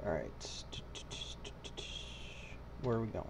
Alright. Where are we going?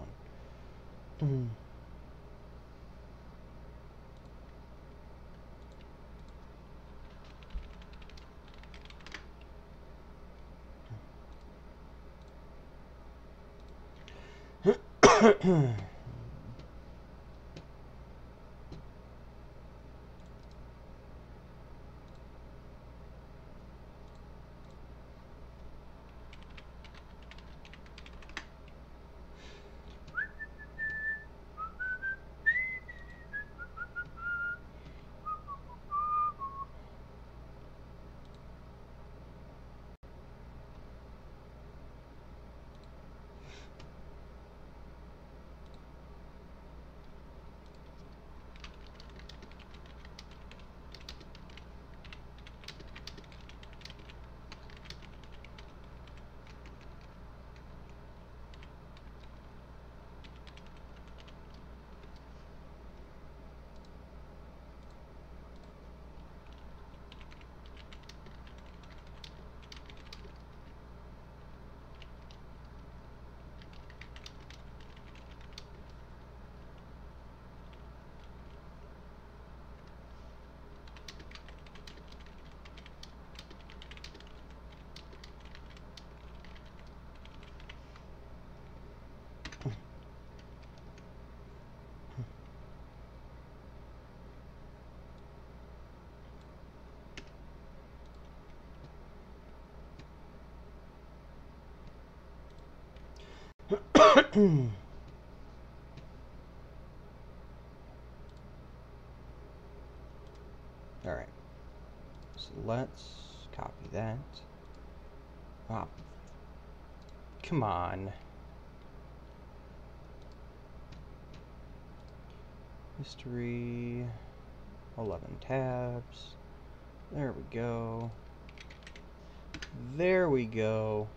Alright. So let's copy that. Ah. Come on. History. 11 tabs. There we go. There we go.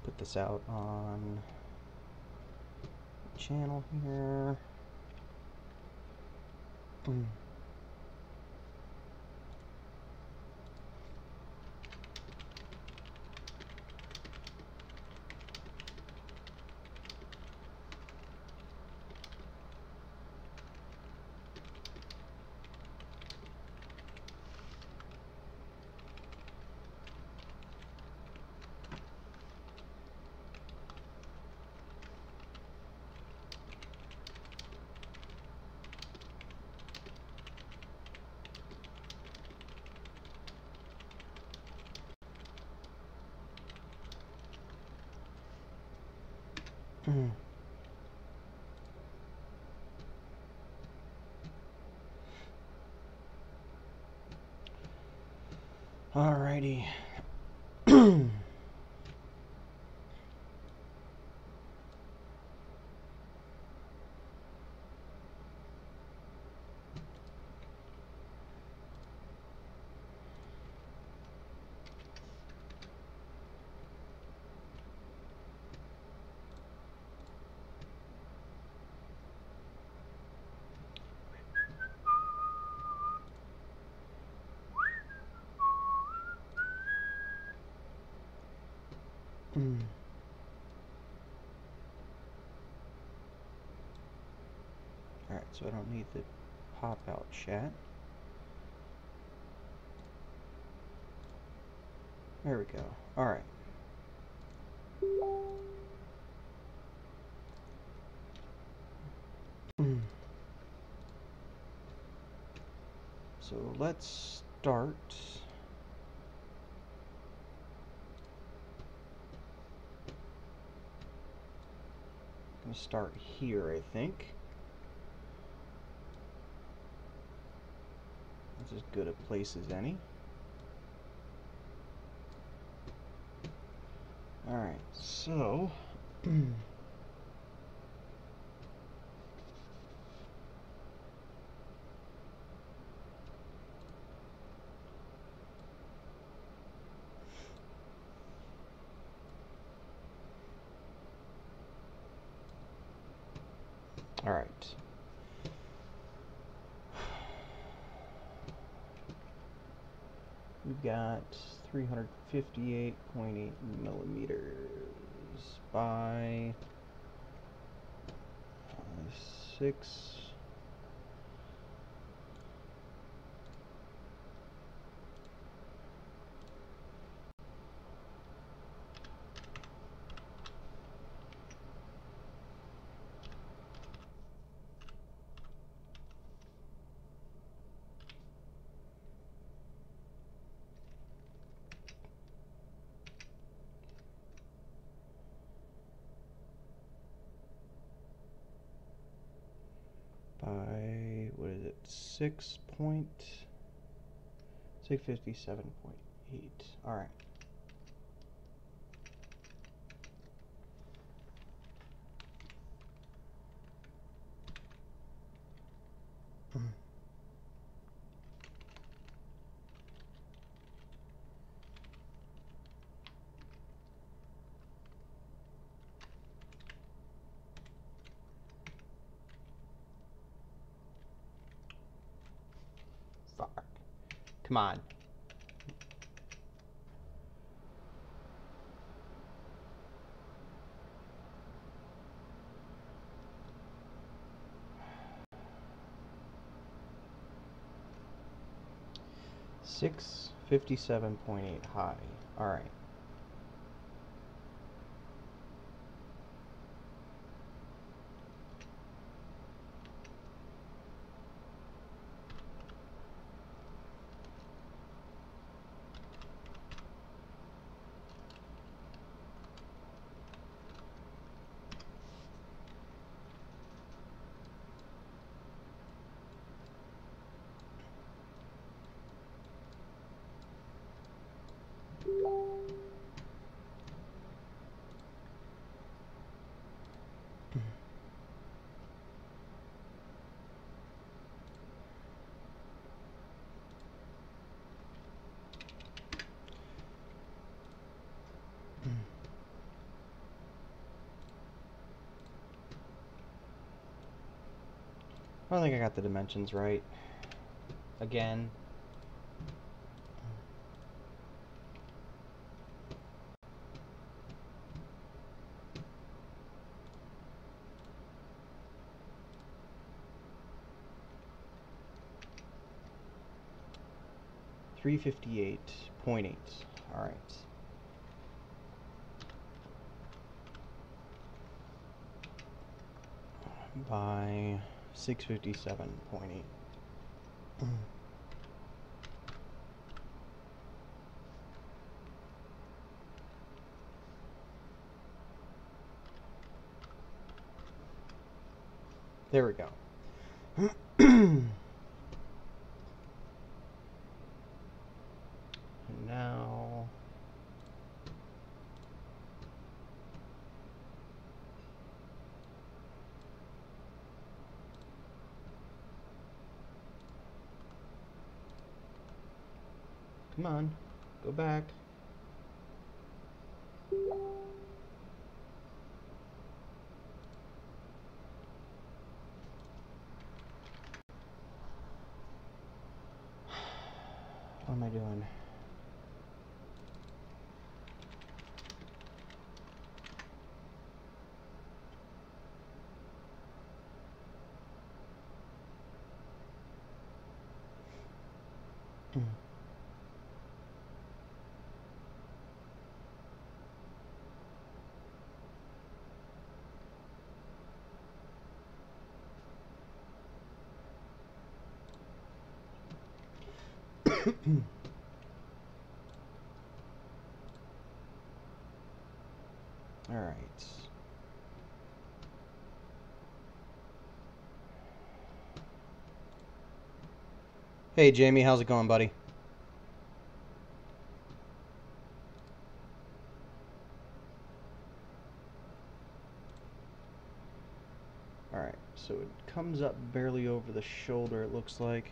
Put this out on the channel here. Alrighty. Alright, so I don't need the pop-out chat. There we go. Alright. So let's start. I'm going to start here, I think. That's as good a place as any. Alright, so... All right. We've got 358.8 millimeters by 6. By, what is it, 657.8. All right. Fuck. Come on. $657.8 high. All right. I don't think I got the dimensions right. Again. $358.8. All right. By 657.8. There we go. And now come on, go back. What am I doing? All right. Hey, Jamie, how's it going, buddy? All right, so it comes up barely over the shoulder, it looks like.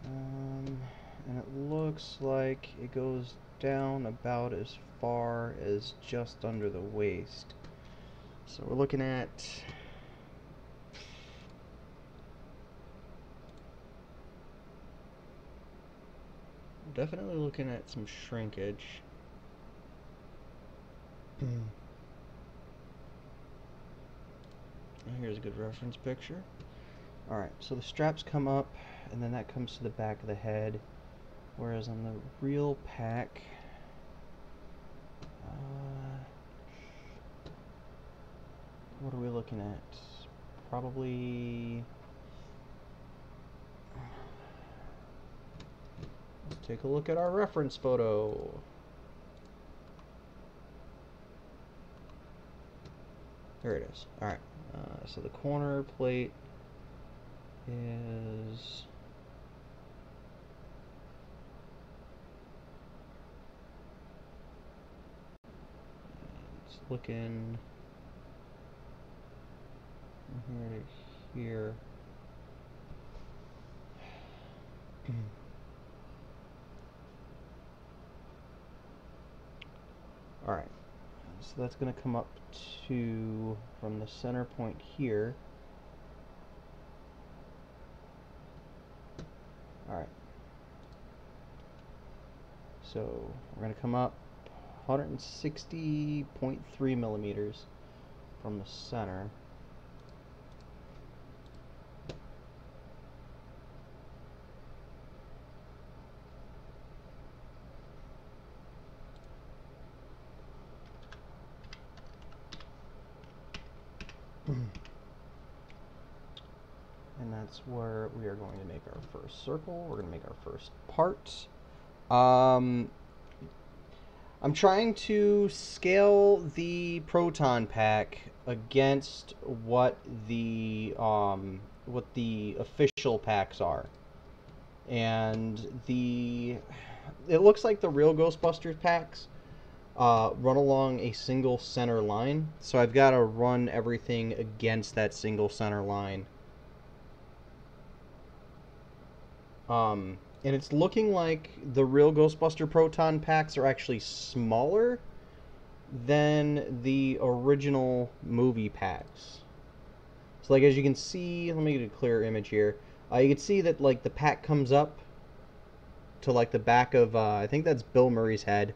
And it looks like like it goes down about as far as just under the waist. So we're looking at definitely looking at some shrinkage. Here's a good reference picture. Alright, so the straps come up, and then that comes to the back of the head, whereas on the real pack, what are we looking at? Probably... Let's take a look at our reference photo. There it is. Alright, so the corner plate is... It's looking from here to here. Alright, so that's going to come up to, from the center point here. Alright, so we're going to come up 160.3 millimeters from the center. And that's where we are going to make our first circle. We're going to make our first part. I'm trying to scale the proton pack against what the official packs are. And it looks like the real Ghostbusters packs run along a single center line. So I've got to run everything against that single center line. And it's looking like the real Ghostbuster proton packs are actually smaller than the original movie packs. So like as you can see, let me get a clearer image here. You can see that like the pack comes up to like the back of I think that's Bill Murray's head.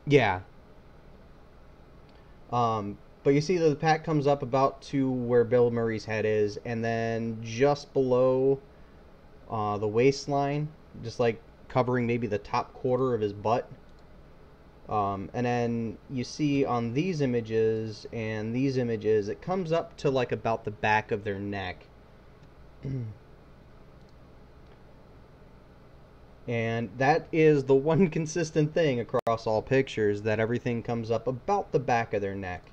Yeah. But you see that the pack comes up about to where Bill Murray's head is, and then just below the waistline, just like covering maybe the top quarter of his butt. And then you see on these images and these images, it comes up to like about the back of their neck. And that is the one consistent thing across all pictures, that everything comes up about the back of their neck.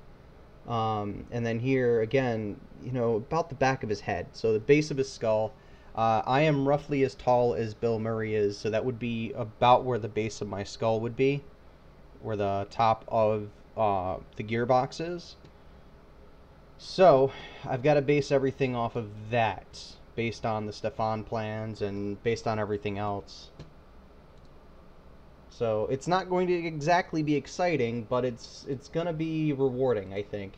And then here again, you know, about the back of his head, so the base of his skull. I am roughly as tall as Bill Murray is, so that would be about where the base of my skull would be, where the top of the gearbox is. So I've got to base everything off of that, based on the Stefan plans and based on everything else. So it's not going to exactly be exciting, but it's going to be rewarding, I think.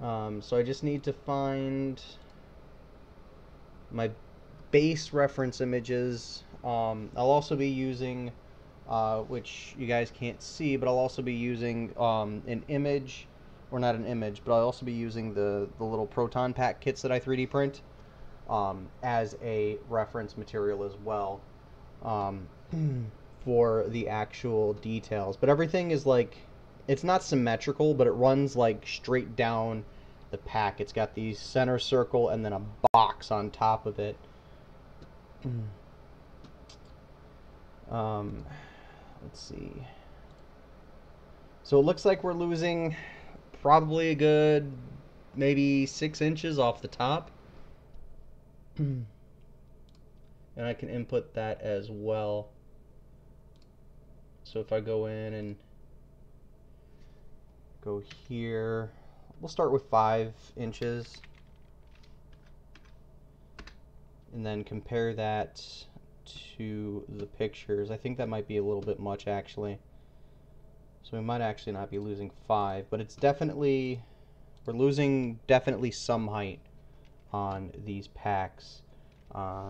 So I just need to find my base reference images. I'll also be using, which you guys can't see, but I'll also be using an image, or not an image, but I'll also be using the little proton pack kits that I 3D print as a reference material as well. For the actual details, but everything is like, it's not symmetrical, but it runs like straight down the pack. It's got the center circle and then a box on top of it. Let's see. So it looks like we're losing probably a good maybe 6 inches off the top. And I can input that as well. So if I go in and go here, we'll start with 5 inches. And then compare that to the pictures. I think that might be a little bit much, actually. So we might actually not be losing 5, but it's definitely, we're losing definitely some height on these packs.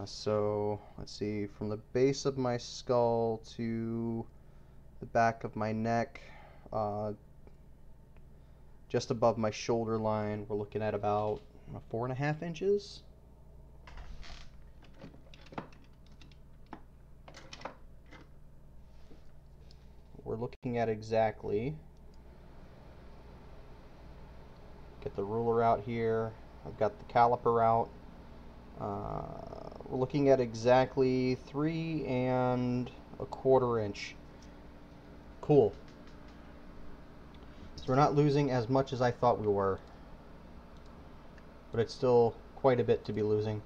So let's see, from the base of my skull to the back of my neck, just above my shoulder line, we're looking at about 4.5 inches. We're looking at exactly, get the ruler out here, I've got the caliper out. We're looking at exactly 3.25 inch. Cool. So we're not losing as much as I thought we were, but it's still quite a bit to be losing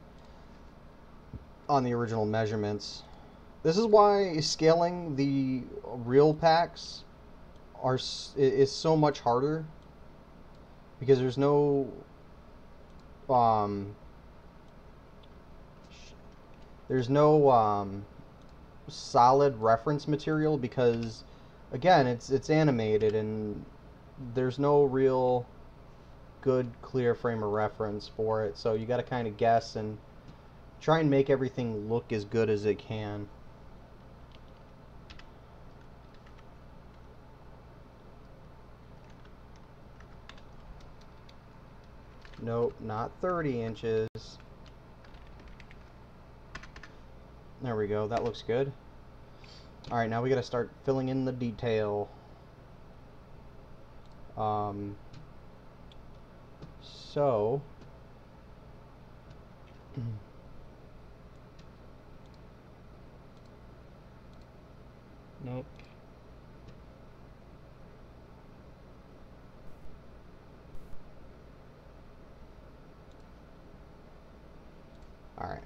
on the original measurements. This is why scaling the real packs is so much harder, because there's no solid reference material, because again it's animated and there's no real good clear frame of reference for it, so you got to kind of guess and try and make everything look as good as it can. Nope, not 30 inches. There we go, that looks good. Alright, now we gotta start filling in the detail. So nope. Alright.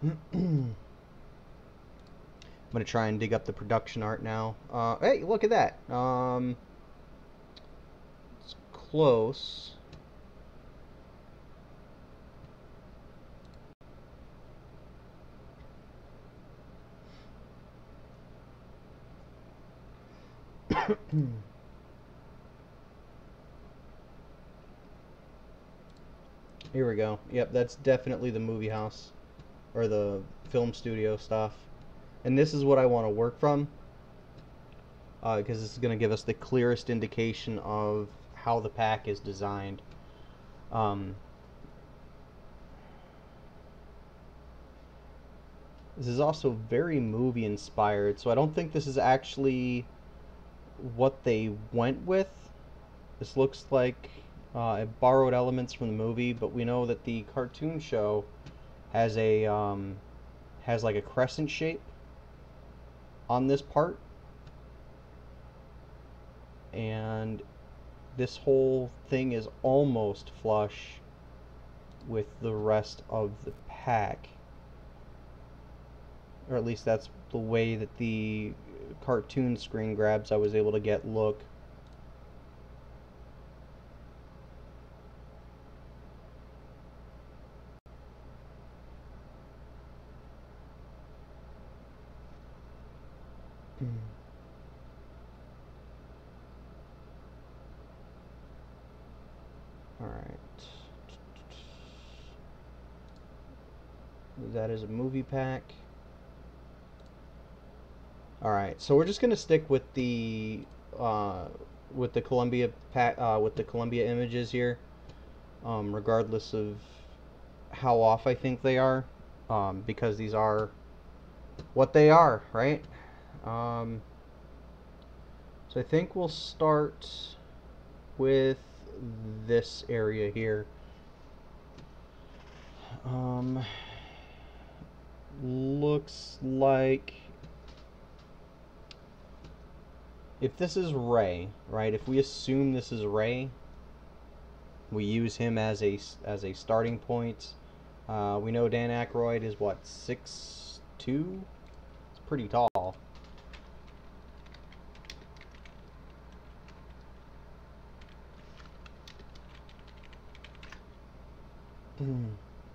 I'm gonna try and dig up the production art now. Hey, look at that. It's close. Here we go. Yep, that's definitely the movie house or the film studio stuff. And this is what I want to work from, because this is going to give us the clearest indication of how the pack is designed. This is also very movie inspired, so I don't think this is actually what they went with. This looks like it borrowed elements from the movie, but we know that the cartoon show has a has like a crescent shape on this part, and this whole thing is almost flush with the rest of the pack, or at least that's the way that the cartoon screen grabs I was able to get look. Alright. That is a movie pack. Alright, so we're just gonna stick with the Columbia pack, with the Columbia images here, regardless of how off I think they are, because these are what they are, right? So I think we'll start with this area here. Looks like if this is Ray, right? If we assume this is Ray, we use him as a starting point. We know Dan Aykroyd is what, 6'2", pretty tall.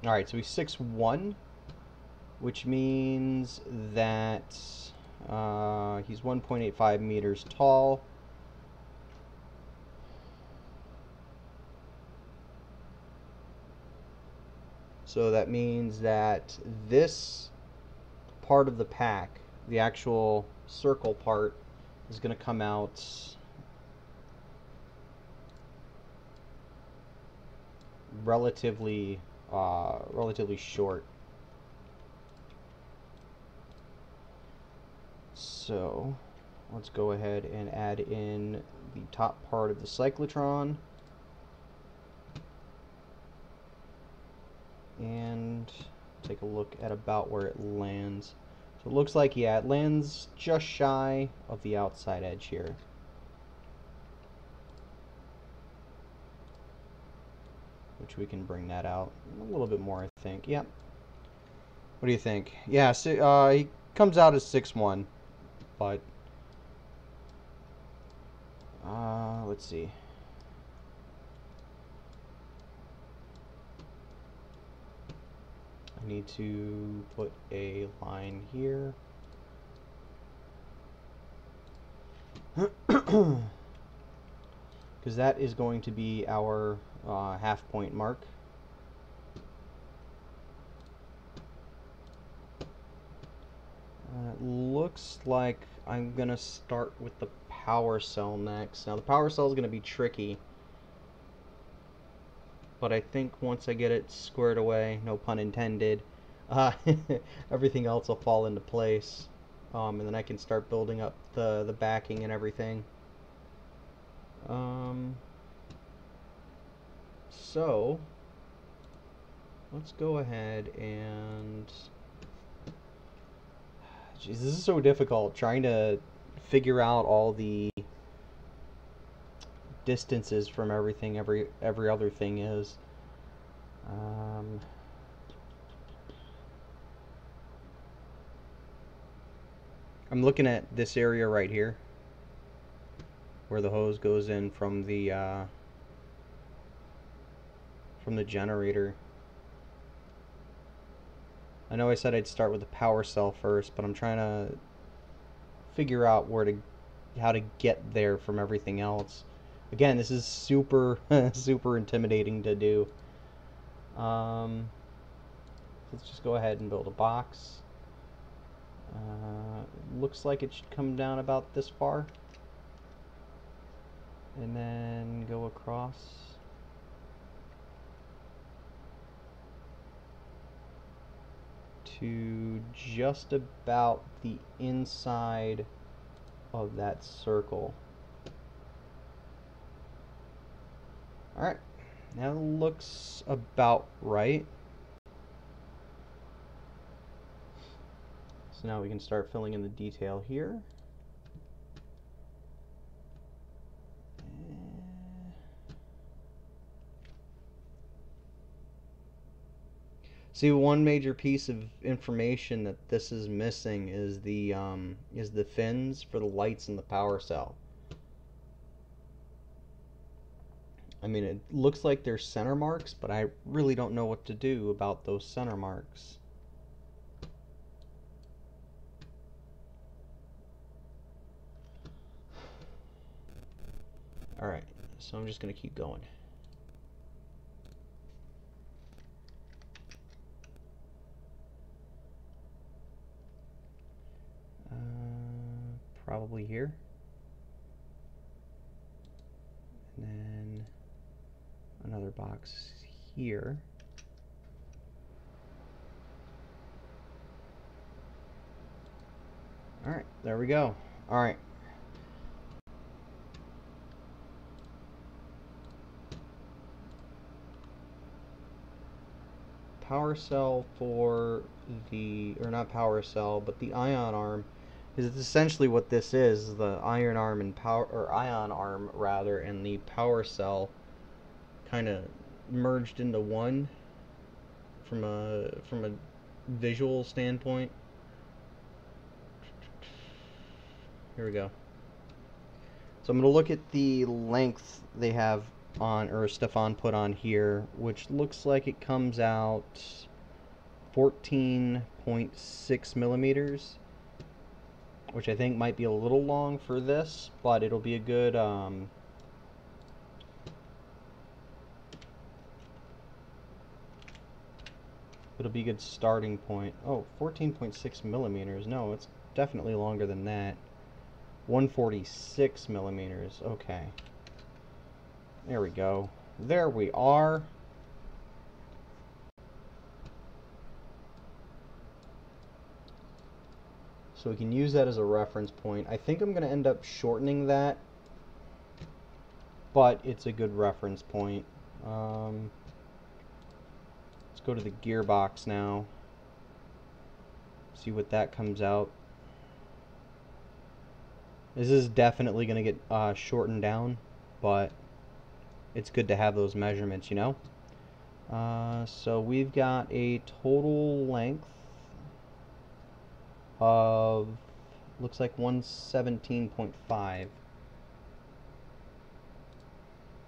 Alright, so he's 6'1", which means that he's 1.85 meters tall. So that means that this part of the pack, the actual circle part, is going to come out relatively short. So let's go ahead and add in the top part of the cyclotron and take a look at about where it lands. So it looks like, yeah, it lands just shy of the outside edge here. Which we can bring that out a little bit more, I think. Yep. What do you think? Yeah, so, he comes out as 6'1", but let's see. I need to put a line here. Because that is going to be our half point mark. It looks like I'm going to start with the power cell next. Now the power cell is going to be tricky, but I think once I get it squared away, no pun intended, everything else will fall into place, and then I can start building up the backing and everything. So let's go ahead and, jeez, this is so difficult trying to figure out all the distances from everything every other thing is. I'm looking at this area right here where the hose goes in from the generator. I know I said I'd start with the power cell first, but I'm trying to figure out how to get there from everything else. Again, this is super super intimidating to do. Let's just go ahead and build a box. Looks like it should come down about this far, and then go across. To just about the inside of that circle. Alright, that looks about right. So now we can start filling in the detail here. See, one major piece of information that this is missing is the fins for the lights in the power cell. I mean, it looks like they're center marks, but I really don't know what to do about those center marks. Alright, so I'm just going to keep going. Probably here. And then another box here. Alright, there we go. Alright. Power cell for the, or not power cell, but the ion arm is essentially what this is. The iron arm and power, or ion arm rather, and the power cell kind of merged into one from a visual standpoint. Here we go. So I'm going to look at the length they have on, or Stefan put on here, which looks like it comes out 14.6 millimeters, which I think might be a little long for this, but it'll be a good starting point. Oh, 14.6 millimeters. No, it's definitely longer than that. 146 millimeters. Okay. There we go. There we are. So we can use that as a reference point. I think I'm going to end up shortening that, but it's a good reference point. Let's go to the gearbox now. See what that comes out. This is definitely going to get shortened down, but it's good to have those measurements, you know? So we've got a total length of, looks like 117.5.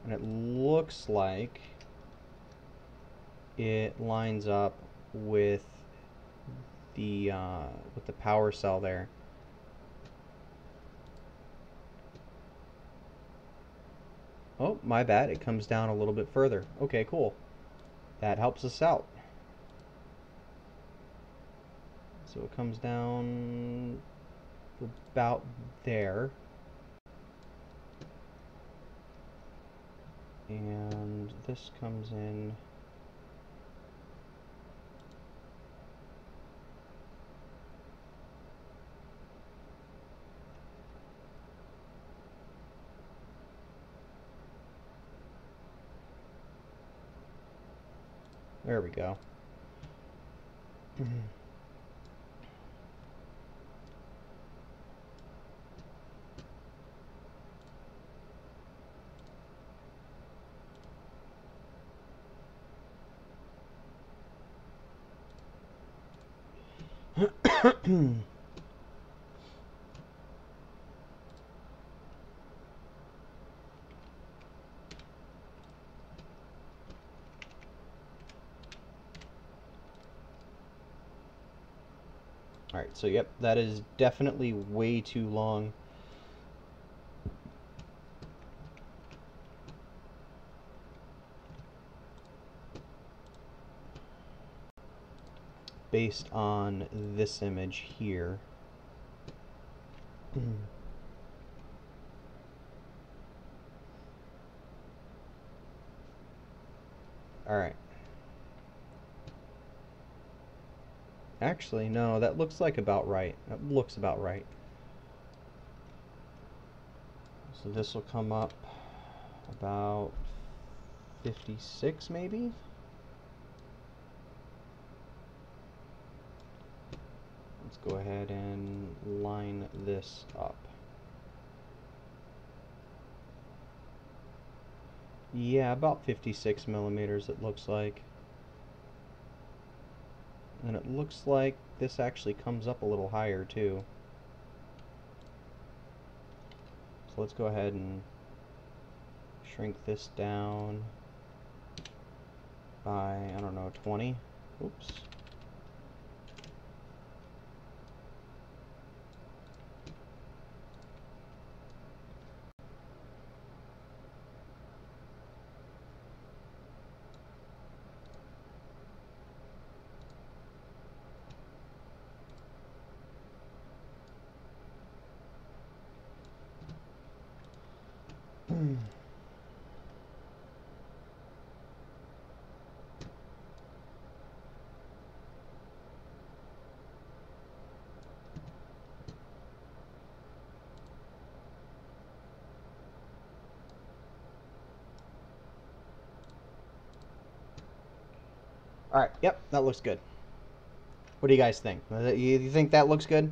And it looks like it lines up with the power cell there. Oh, my bad. It comes down a little bit further. Okay, cool. That helps us out. So it comes down about there. And this comes in there we go. Alright, so yep, that is definitely way too long. Based on this image here. Alright. Actually, no, that looks like about right. That looks about right. So this will come up about 56 maybe? Let's go ahead and line this up. Yeah, about 56 millimeters it looks like. And it looks like this actually comes up a little higher too. So let's go ahead and shrink this down by, I don't know, 20. Oops. Alright, yep, that looks good. What do you guys think? You think that looks good?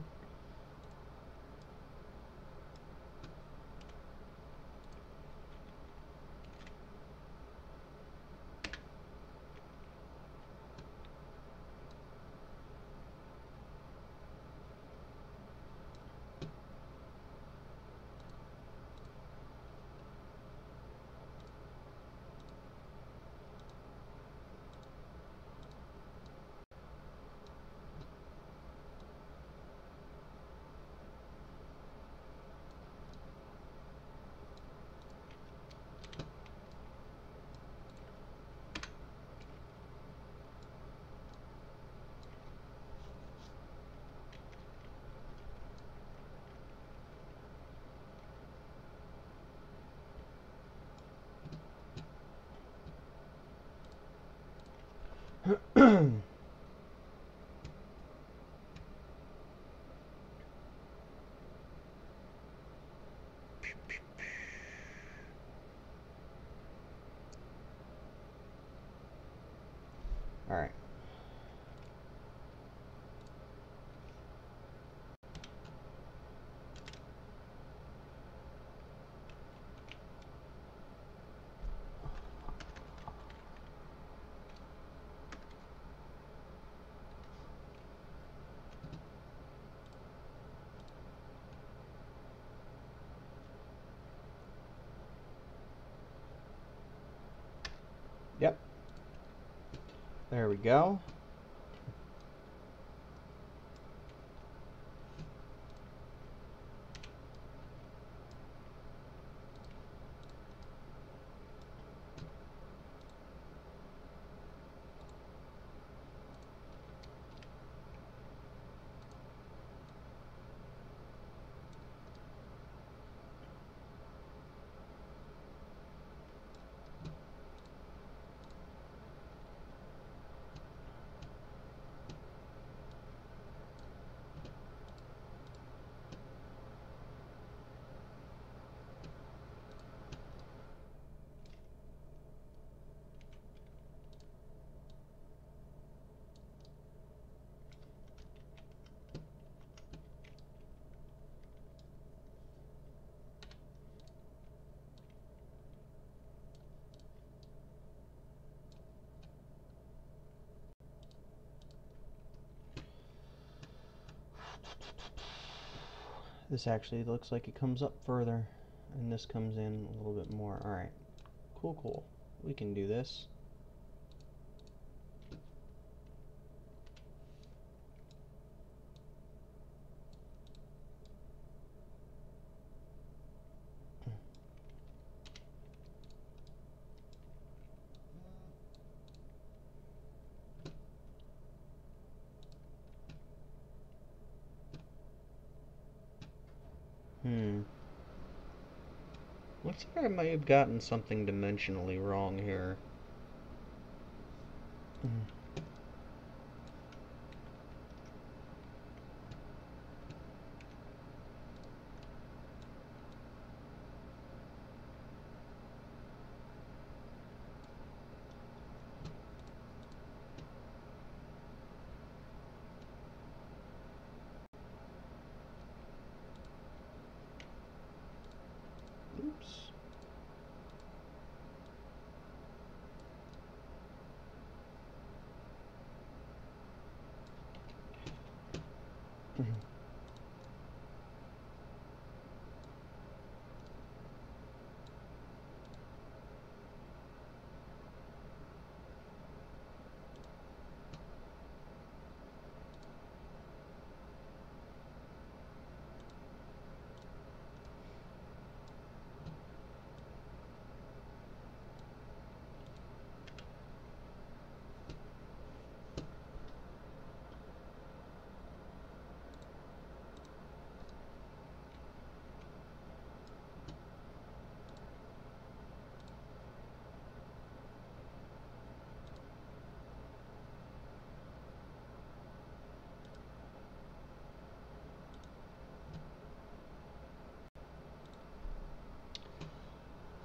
All right. Yep. There we go. This actually looks like it comes up further, and this comes in a little bit more. All right, cool, cool. We can do this. Looks like I might have gotten something dimensionally wrong here. Oops.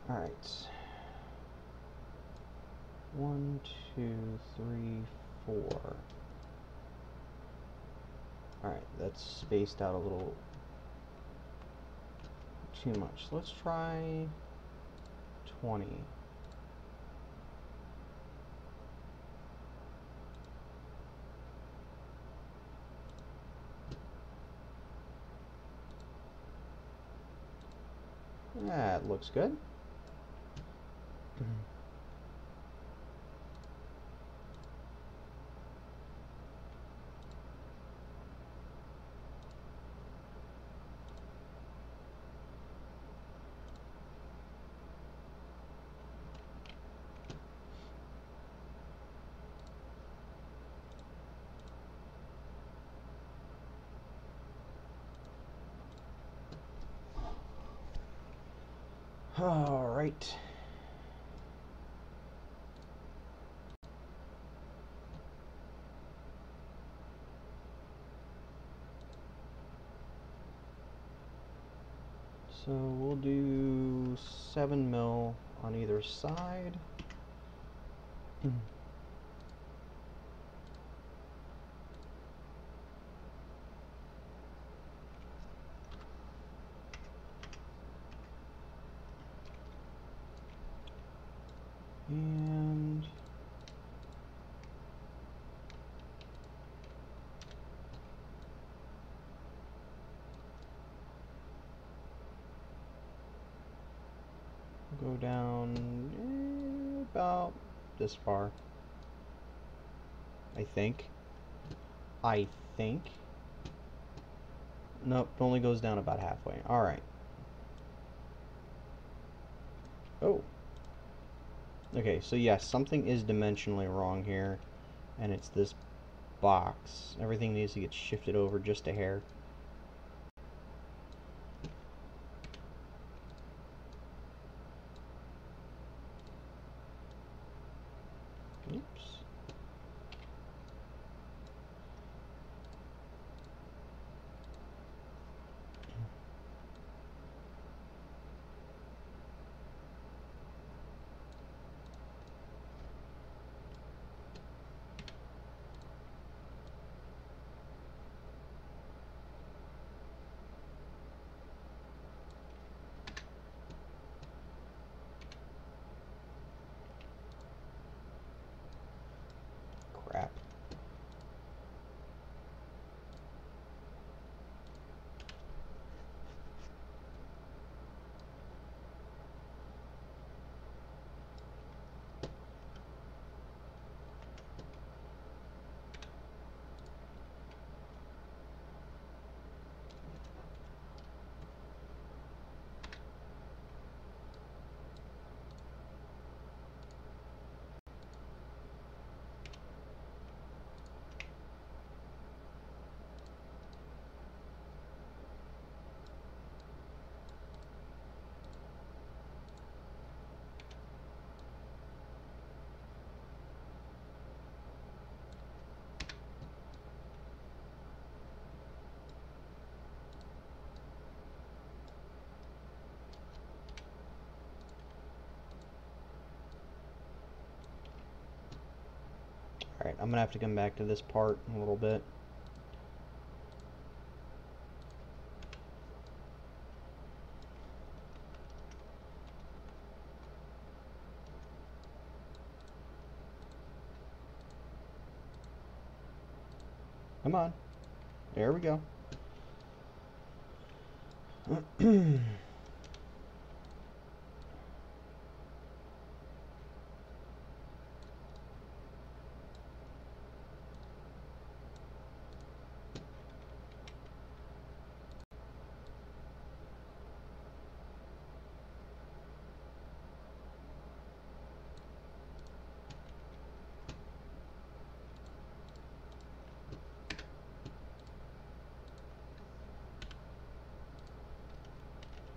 All right. 1, 2, 3, 4. All right, that's spaced out a little too much. Let's try 20. That looks good. All right. So we'll do 7 mil on either side. And go down about this far. I think. Nope, it only goes down about halfway. Alright. Oh. Okay, so yes, something is dimensionally wrong here. And it's this box. Everything needs to get shifted over just a hair. Oops. Crap. Alright, I'm gonna have to come back to this part in a little bit. Come on. There we go.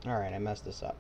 Alright, I messed this up.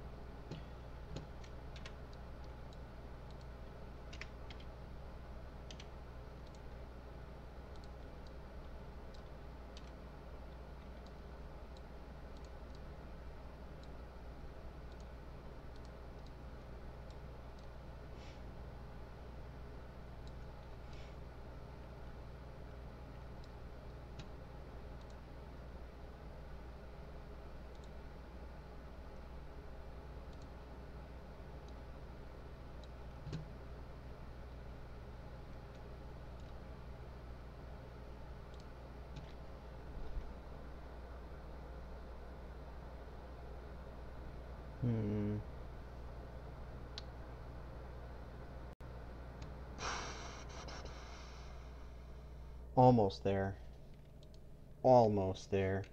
Almost there. Almost there.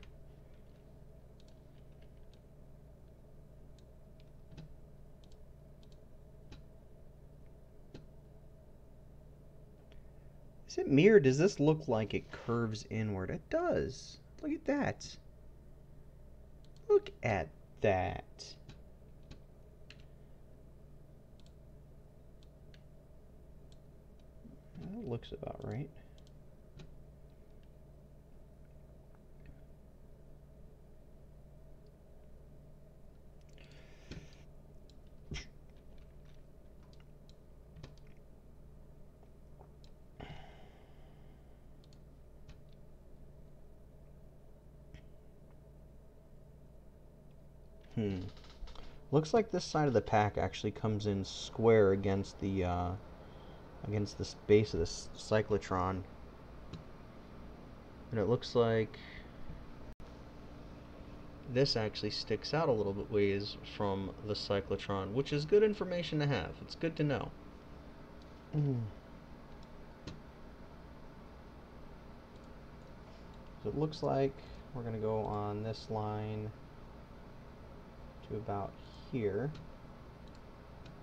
Is it me or does this look like it curves inward? It does. Look at that. Look at that. That looks about right. Hmm. Looks like this side of the pack actually comes in square against the base of this cyclotron, and it looks like this actually sticks out a little bit ways from the cyclotron, which is good information to have. It's good to know. So it looks like we're going to go on this line to about here.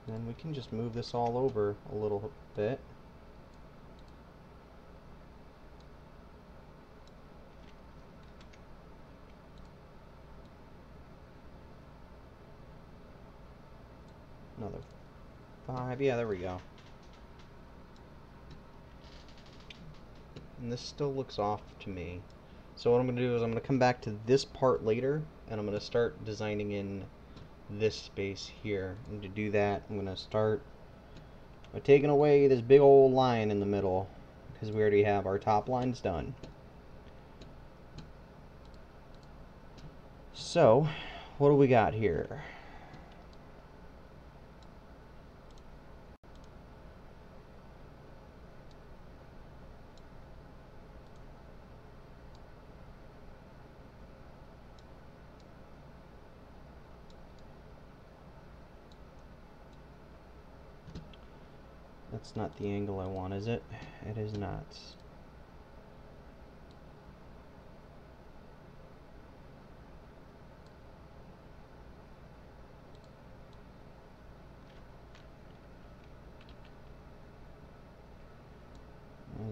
And then we can just move this all over a little bit. Another 5. Yeah, there we go. And this still looks off to me. So what I'm going to do is I'm going to come back to this part later, and I'm going to start designing in this space here. And to do that, I'm going to start by taking away this big old line in the middle, because we already have our top lines done. So, what do we got here? That's not the angle I want, is it? It is not.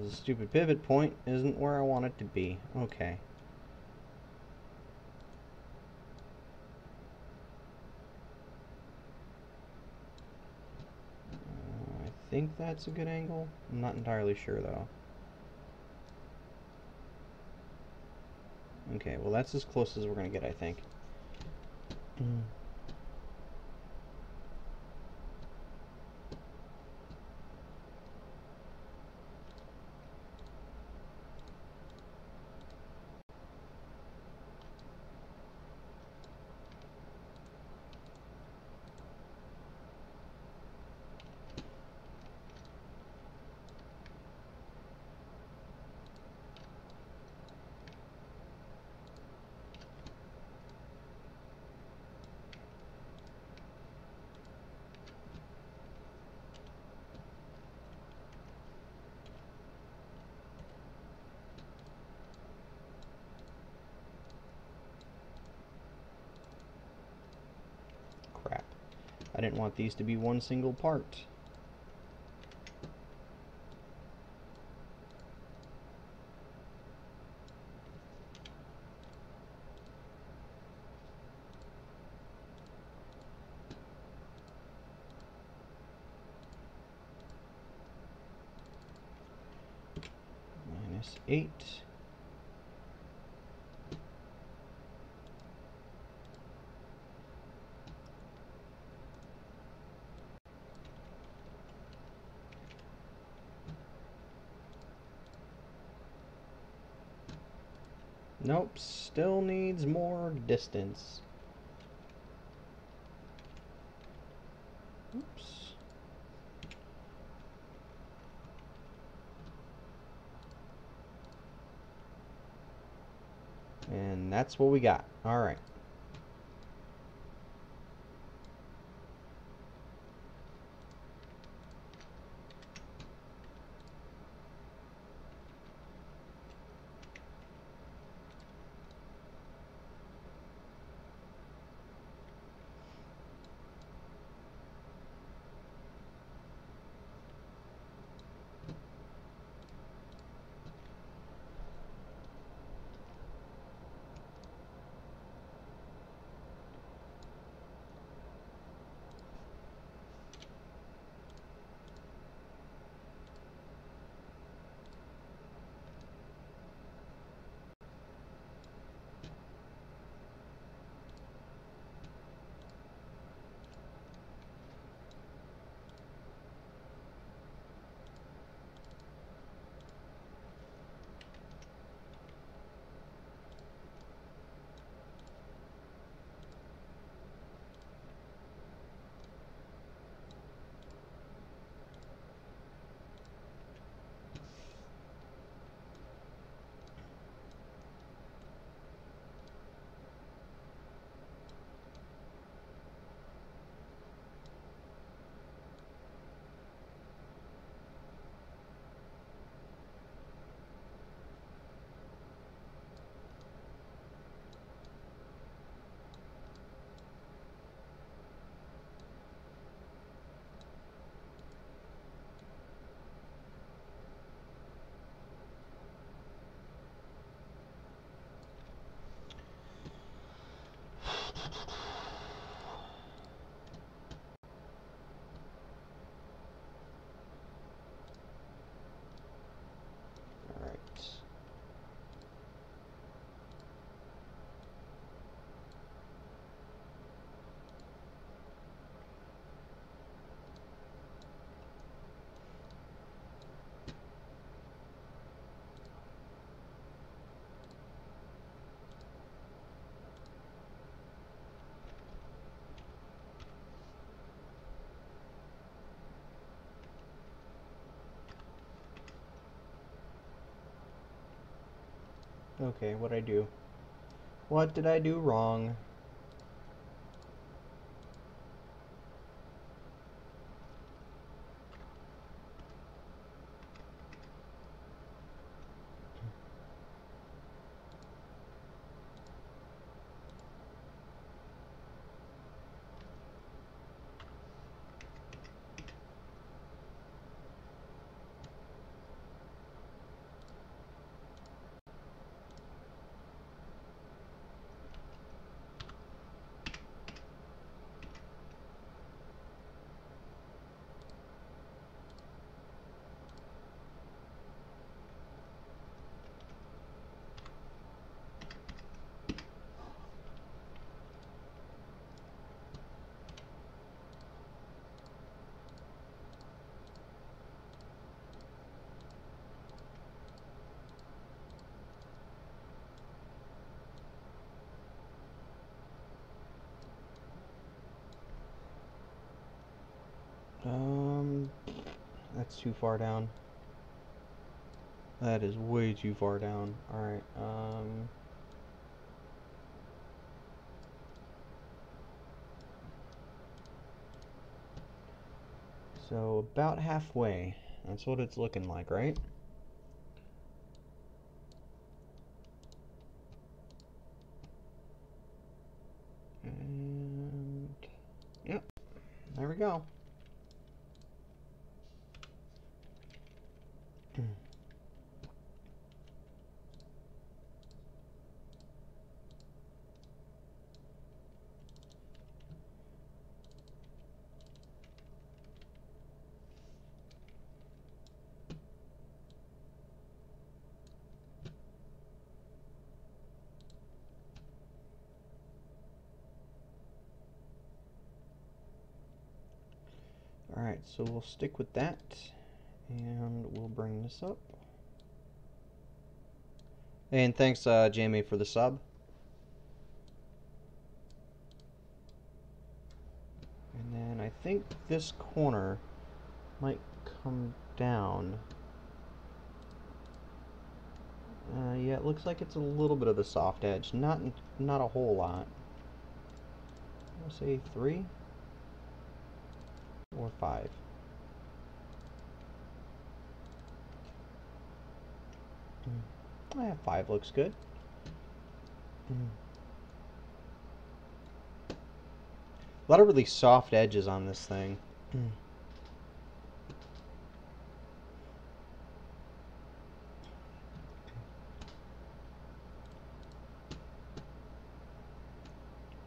The stupid pivot point isn't where I want it to be. Okay. I think that's a good angle. I'm not entirely sure though. Okay, well that's as close as we're gonna get, I think. Crap. I didn't want these to be one single part. -8. Nope, still needs more distance. Oops. And that's what we got. Alright. Okay, what'd I do? What did I do wrong? Um, that's too far down. That is way too far down. Alright, so about halfway. That's what it's looking like, right? And yep, there we go. Alright, so we'll stick with that, and we'll bring this up. And thanks, Jamie, for the sub. And then I think this corner might come down. Yeah, it looks like it's a little bit of the soft edge, not a whole lot. I'll say 3 or 5. Yeah, 5 looks good. A lot of really soft edges on this thing.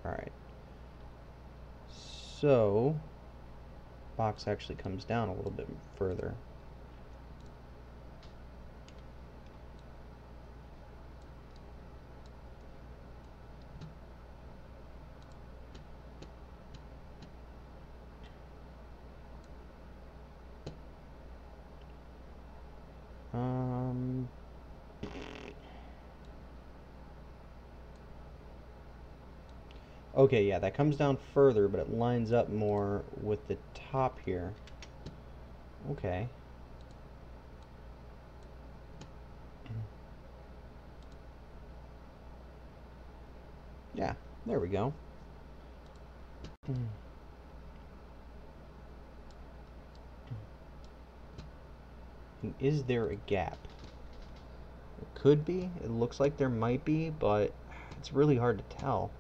Alright. So, box actually comes down a little bit further. Okay, yeah, that comes down further, but it lines up more with the top here. Okay. Yeah, there we go. Is there a gap? It could be. It looks like there might be, but it's really hard to tell.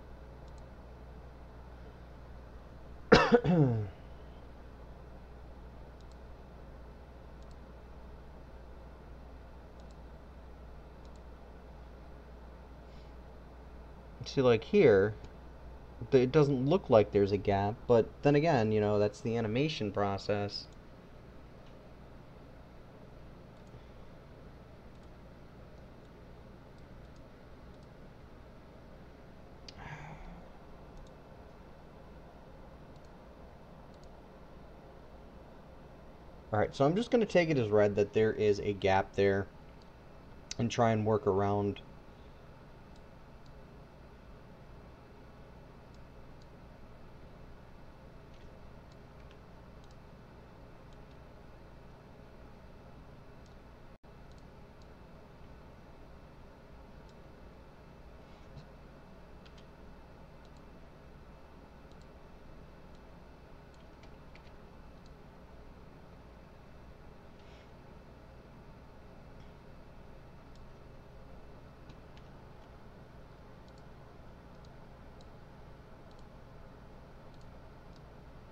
See, like here, it doesn't look like there's a gap, but then again, you know, that's the animation process. Alright, so I'm just going to take it as read that there is a gap there and try and work around.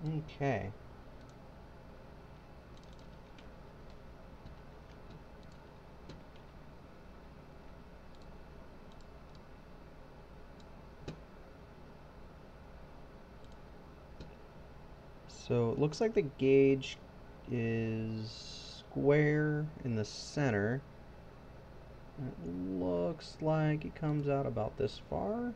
Okay. So it looks like the gauge is square in the center. It looks like it comes out about this far.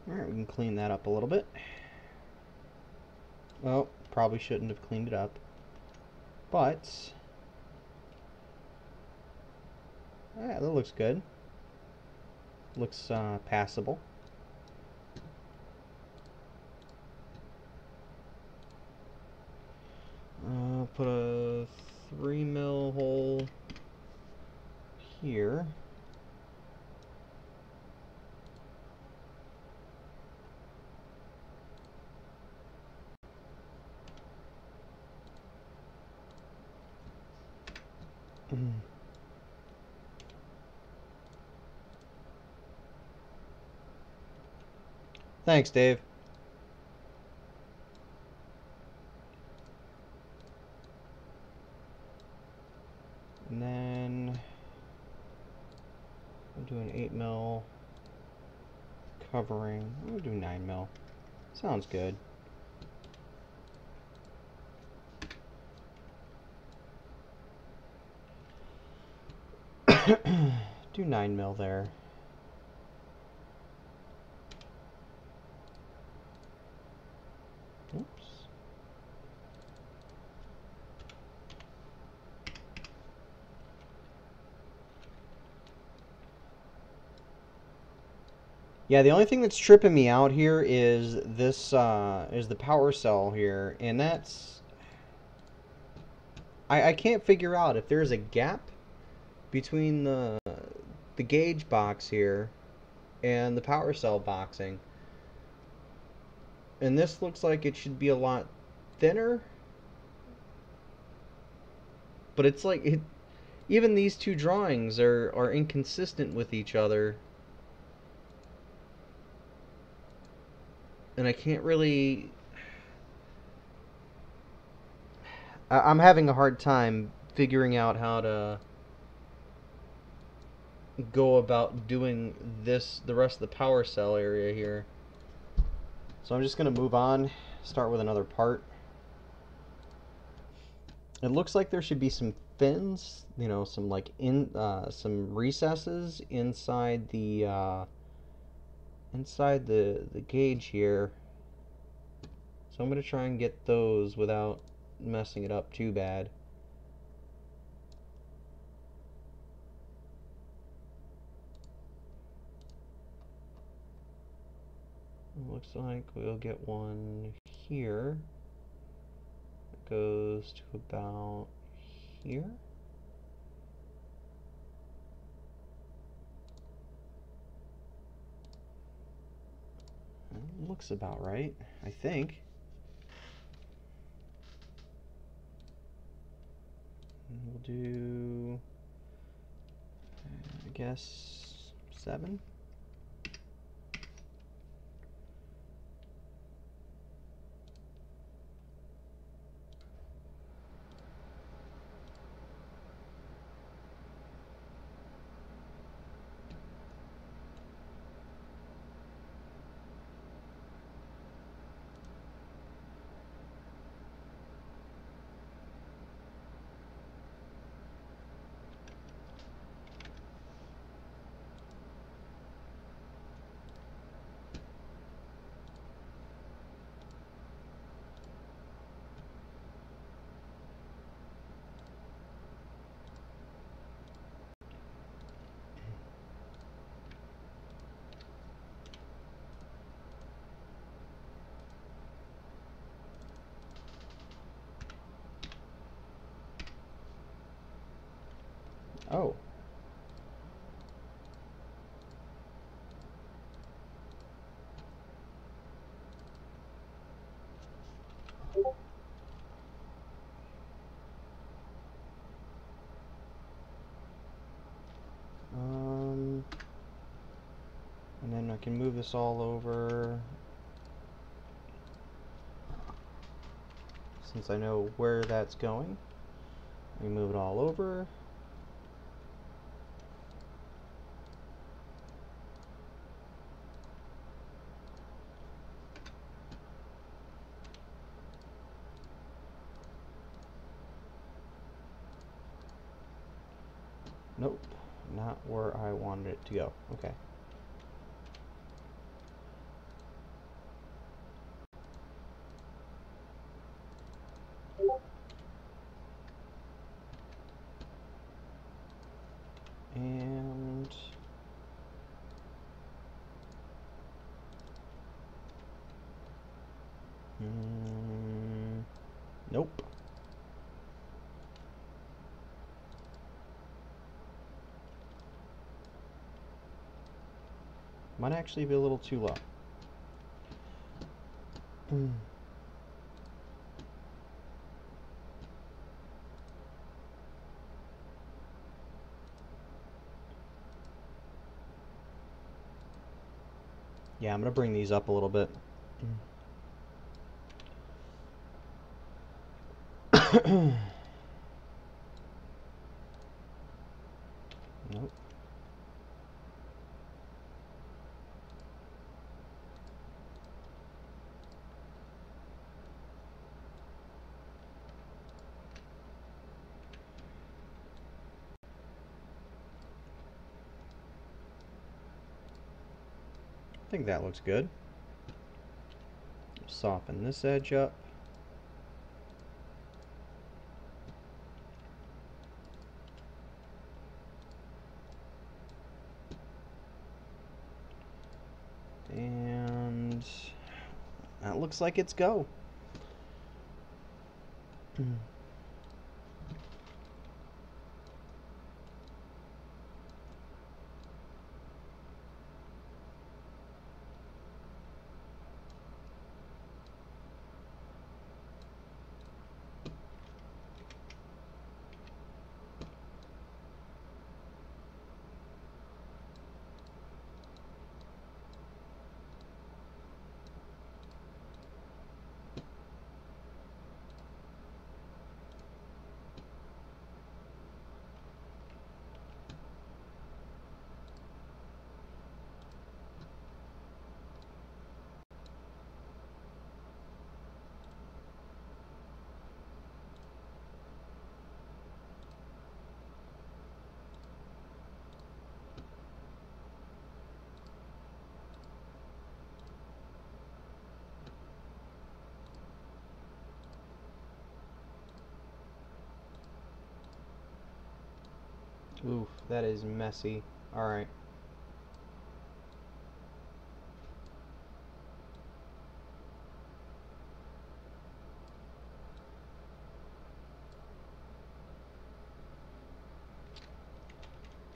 Alright, we can clean that up a little bit. Well, probably shouldn't have cleaned it up. But, yeah, that looks good. Looks passable. Put a 3mm hole here. Thanks, Dave. And then I'll do an 8mm covering. We'll do 9mm. Sounds good. Do 9mm there. Oops. Yeah, the only thing that's tripping me out here is this is the power cell here, and that's I can't figure out if there's a gap between the gauge box here and the power cell boxing. And this looks like it should be a lot thinner, but it's like even these two drawings are inconsistent with each other. And I can't really I'm having a hard time figuring out how to go about doing the rest of the power cell area here. So I'm just going to move on, start with another part. It looks like there should be some fins, you know, some like some recesses inside the gauge here. So I'm going to try and get those without messing it up too bad. Looks like we'll get one here. It goes to about here. Looks about right, I think. We'll do, I guess, 7. Oh. And then I can move this all over since I know where that's going. We move it all over. Nope, not where I wanted it to go. Okay. And nope. Might actually be a little too low. Yeah, I'm gonna bring these up a little bit. Nope. I think that looks good. Soften this edge up. And that looks like it's go. Oof, that is messy. Alright.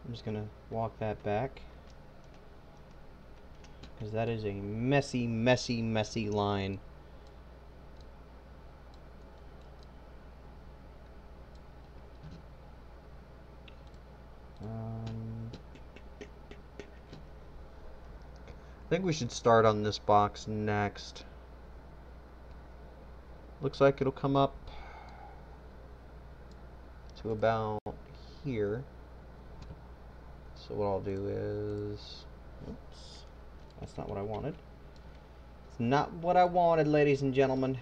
I'm just gonna walk that back, because that is a messy, messy, messy line. I think we should start on this box next. Looks like it'll come up to about here. So what I'll do is, oops, that's not what I wanted. It's not what I wanted, ladies and gentlemen.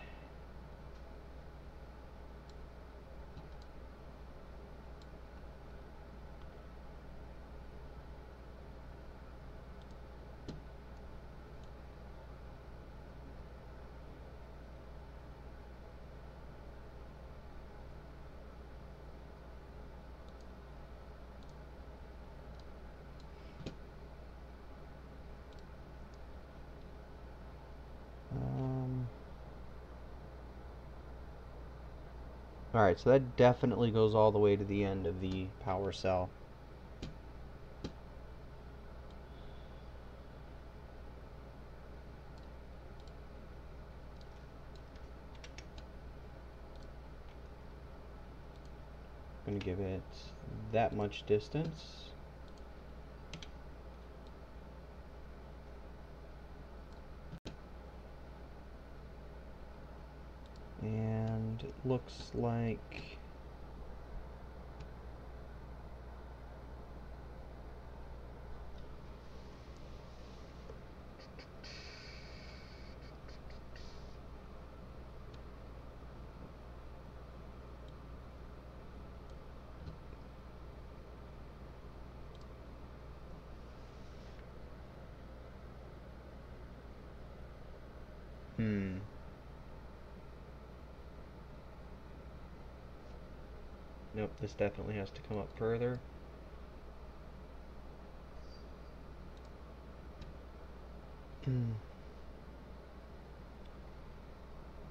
Alright, so that definitely goes all the way to the end of the power cell. I'm going to give it that much distance. And it looks like nope, this definitely has to come up further.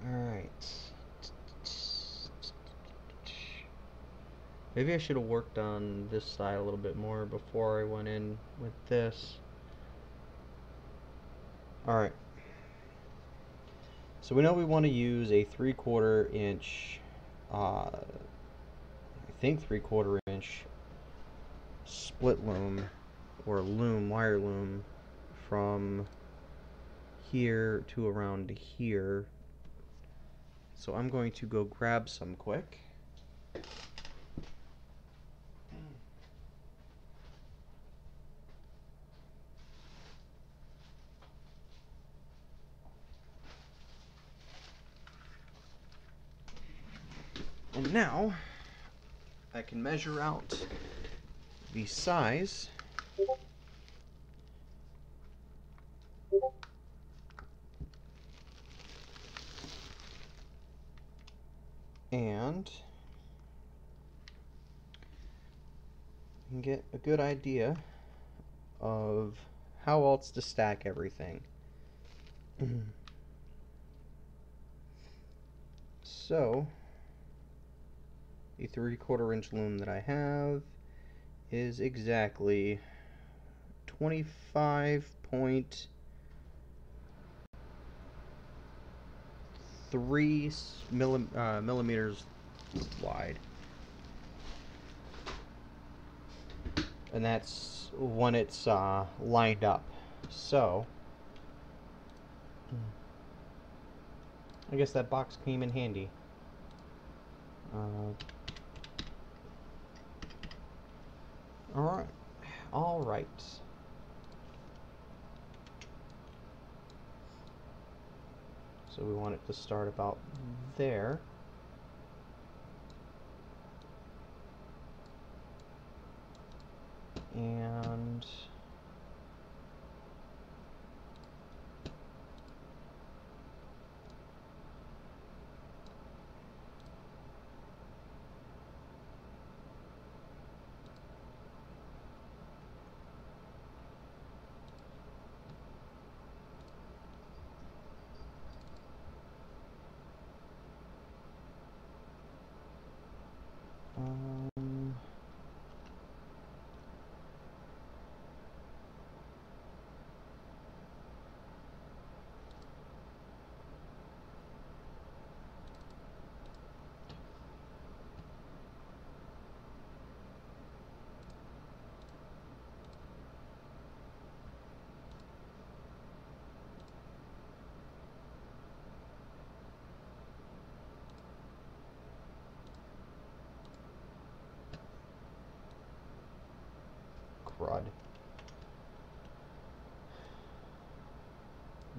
Alright. Maybe I should have worked on this side a little bit more before I went in with this. Alright. So we know we want to use a 3/4 inch, I think 3/4 inch split loom, or loom, wire loom, from here to around here. So I'm going to go grab some quick. And now I can measure out the size and get a good idea of how else to stack everything. So the 3/4 inch loom that I have is exactly 25.3 millimeters wide. And that's when it's lined up. So I guess that box came in handy. All right. So we want it to start about there. And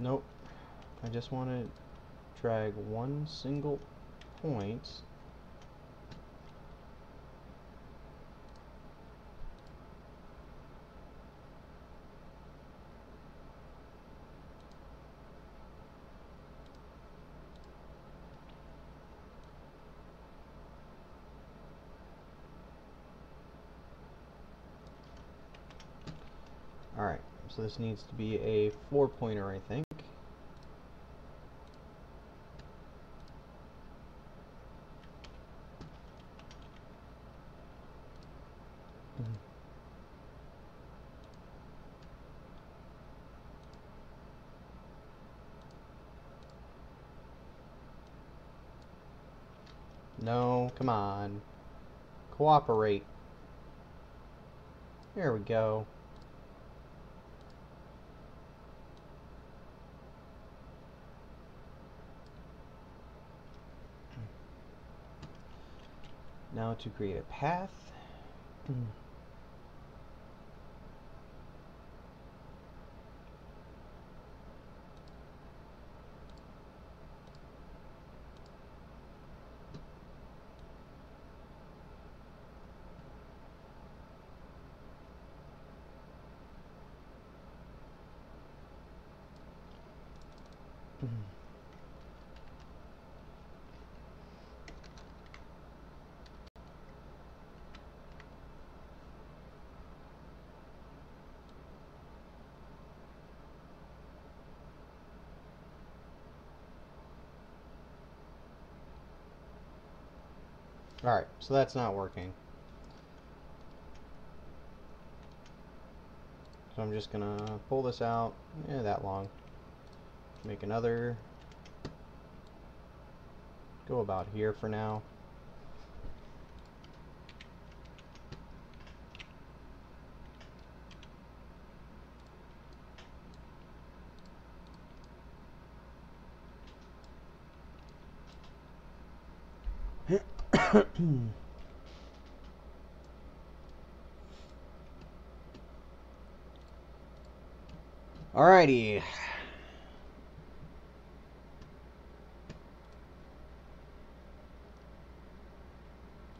Nope. I just want to drag one single point. Alright, so this needs to be a 4-pointer, I think. No, come on. Cooperate. There we go. Now to create a path. Alright, so that's not working. So I'm just gonna pull this out, that long. Make another. Go about here for now. Alrighty.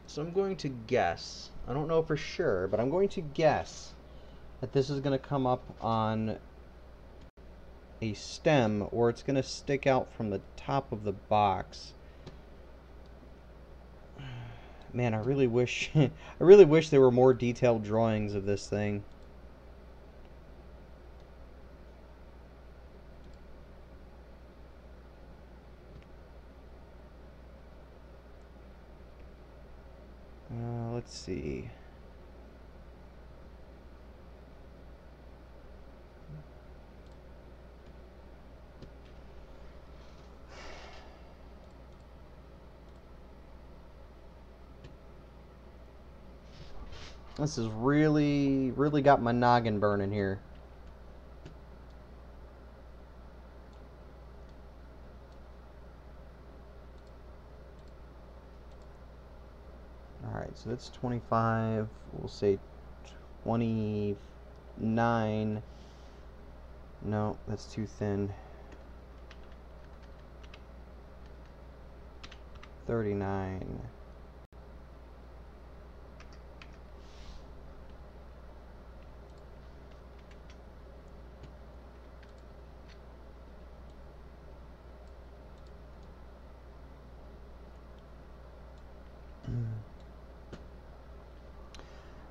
So I'm going to guess, I don't know for sure, but I'm going to guess that this is going to come up on a stem, or it's going to stick out from the top of the box. Man, I really wish I really wish there were more detailed drawings of this thing. Let's see. This is really got my noggin burning here. Alright, so that's 25. We'll say 29. No, that's too thin. 39.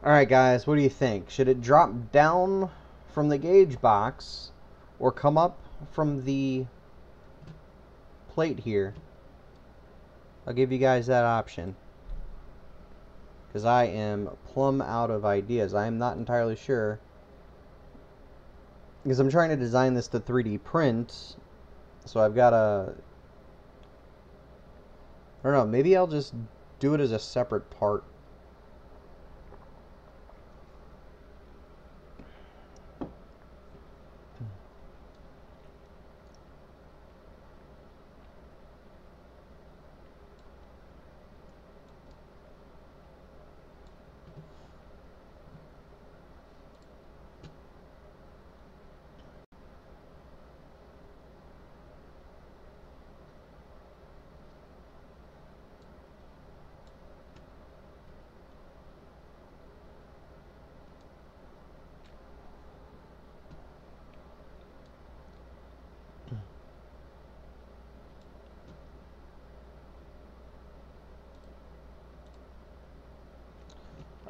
Alright guys, what do you think? Should it drop down from the gauge box or come up from the plate here? I'll give you guys that option, because I am plumb out of ideas. I am not entirely sure, because I'm trying to design this to 3D print, so I've got to, I don't know, maybe I'll just do it as a separate part.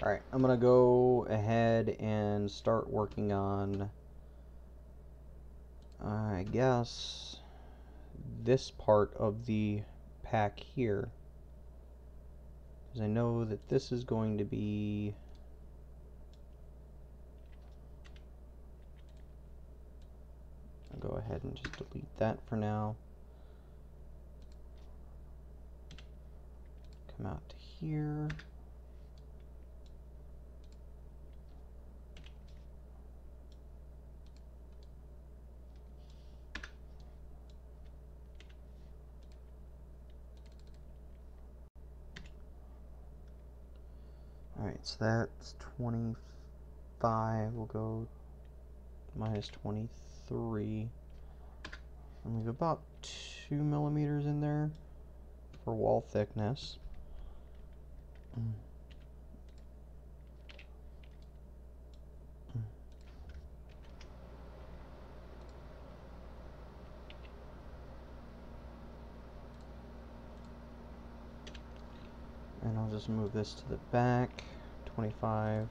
Alright, I'm gonna go ahead and start working on, I guess, this part of the pack here. Because I know that this is going to be... I'll go ahead and just delete that for now. Come out to here. Alright, so that's 25. We'll go minus 23. And leave about 2 millimeters in there for wall thickness. And I'll just move this to the back, 25.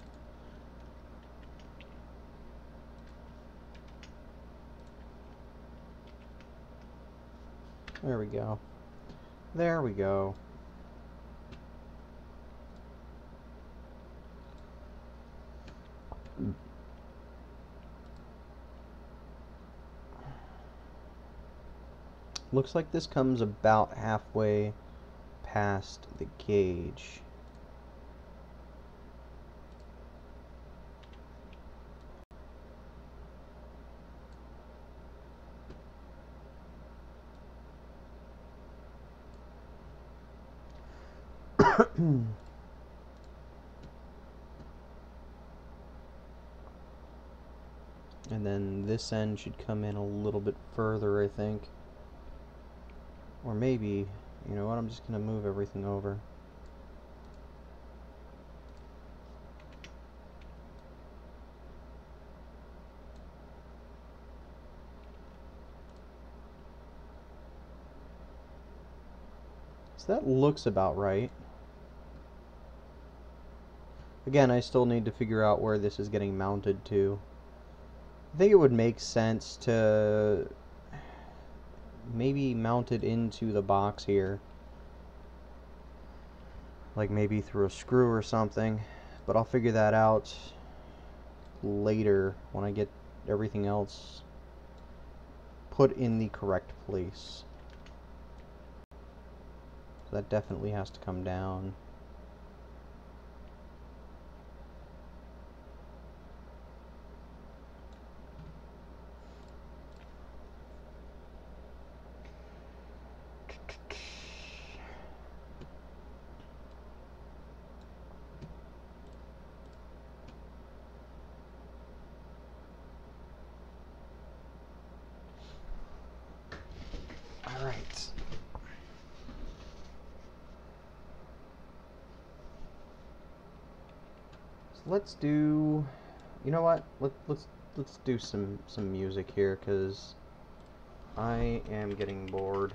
There we go. There we go. Looks like this comes about halfway past the gauge. And then this end should come in a little bit further, I think. Or maybe, you know what, I'm just going to move everything over. So that looks about right. Again, I still need to figure out where this is getting mounted to. I think it would make sense to maybe mount it into the box here. Like maybe through a screw or something. But I'll figure that out later when I get everything else put in the correct place. So that definitely has to come down. Alright. So let's do, you know what? Let's do some music here, cuz I am getting bored.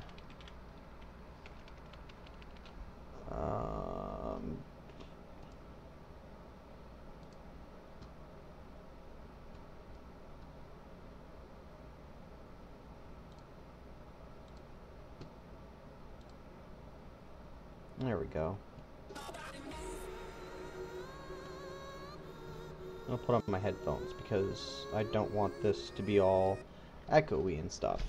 There we go. I'll put on my headphones because I don't want this to be all echoey and stuff.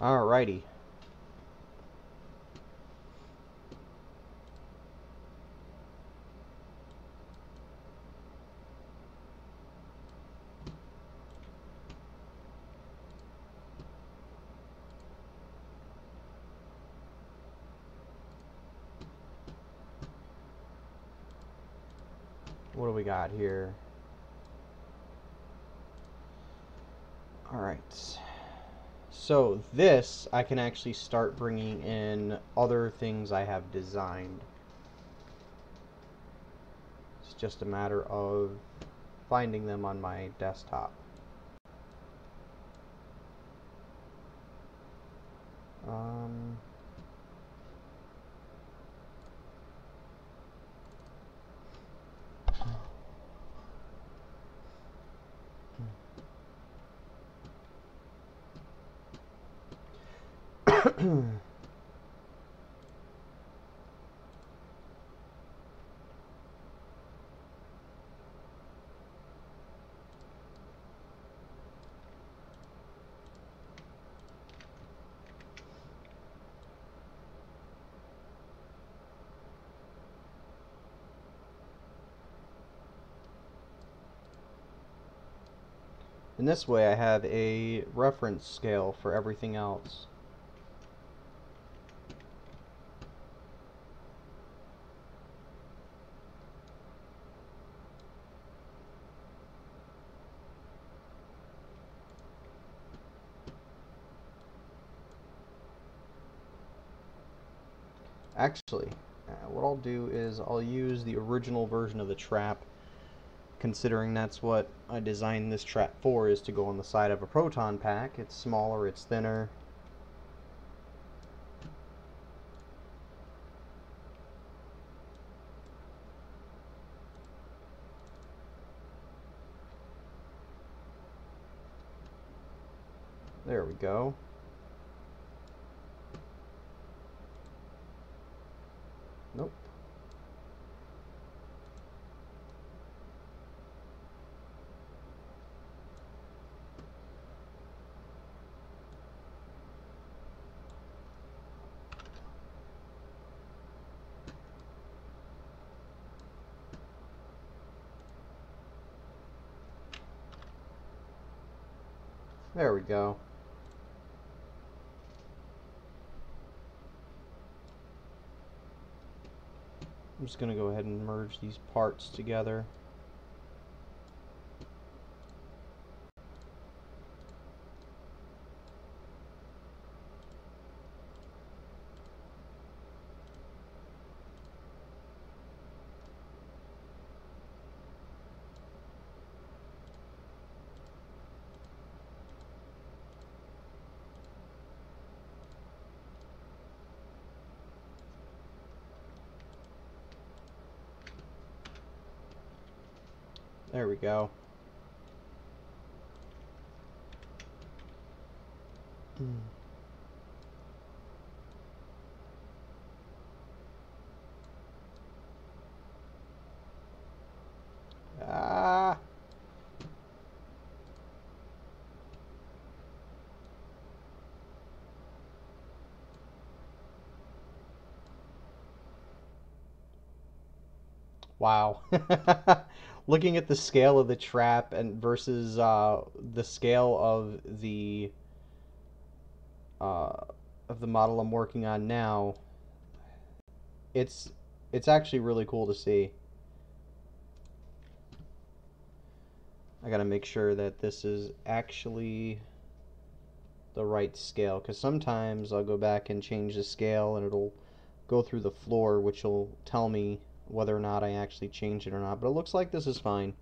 Alrighty. What do we got here? Alright. So this, I can actually start bringing in other things I have designed. It's just a matter of finding them on my desktop. Um, in this way, I have a reference scale for everything else. Actually, what I'll do is I'll use the original version of the trap, considering that's what I designed this trap for, is to go on the side of a proton pack. It's smaller, it's thinner. There we go. Nope. There we go. I'm just going to go ahead and merge these parts together. There we go. Ah. Wow. Looking at the scale of the trap and versus the scale uh, of the model I'm working on now, it's it's actually really cool to see. I gotta make sure that this is actually the right scale, because sometimes I'll go back and change the scale and it'll go through the floor, which will tell me whether or not I actually changed it or not. But it looks like this is fine.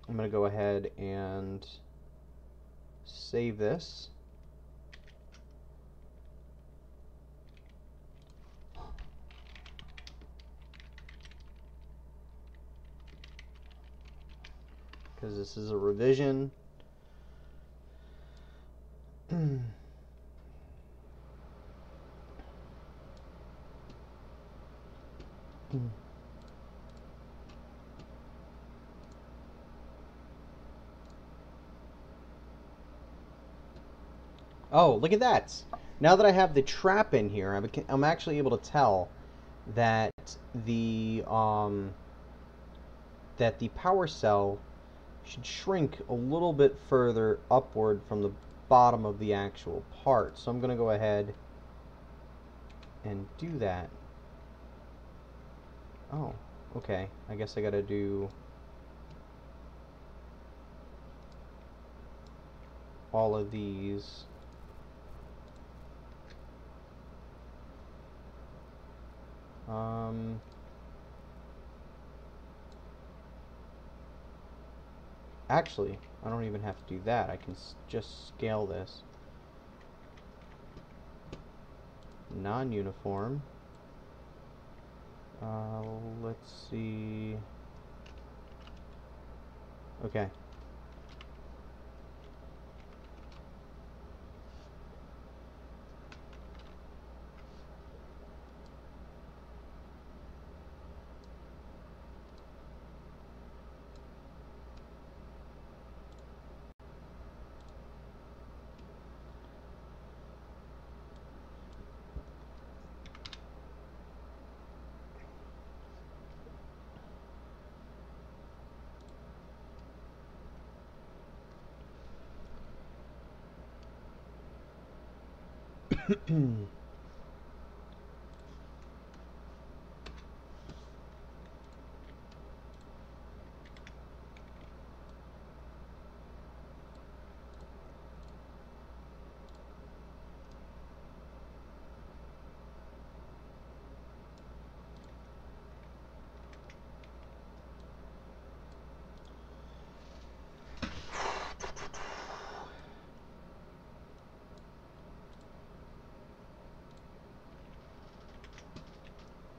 I'm gonna go ahead and save this. Because this is a revision. Oh, look at that! Now that I have the trap in here, I'm actually able to tell that the power cell should shrink a little bit further upward from the bottom of the actual part. So I'm going to go ahead and do that. Oh, okay. I guess I got to do all of these. Actually, I don't even have to do that. I can just scale this. Non-uniform. Let's see. Okay.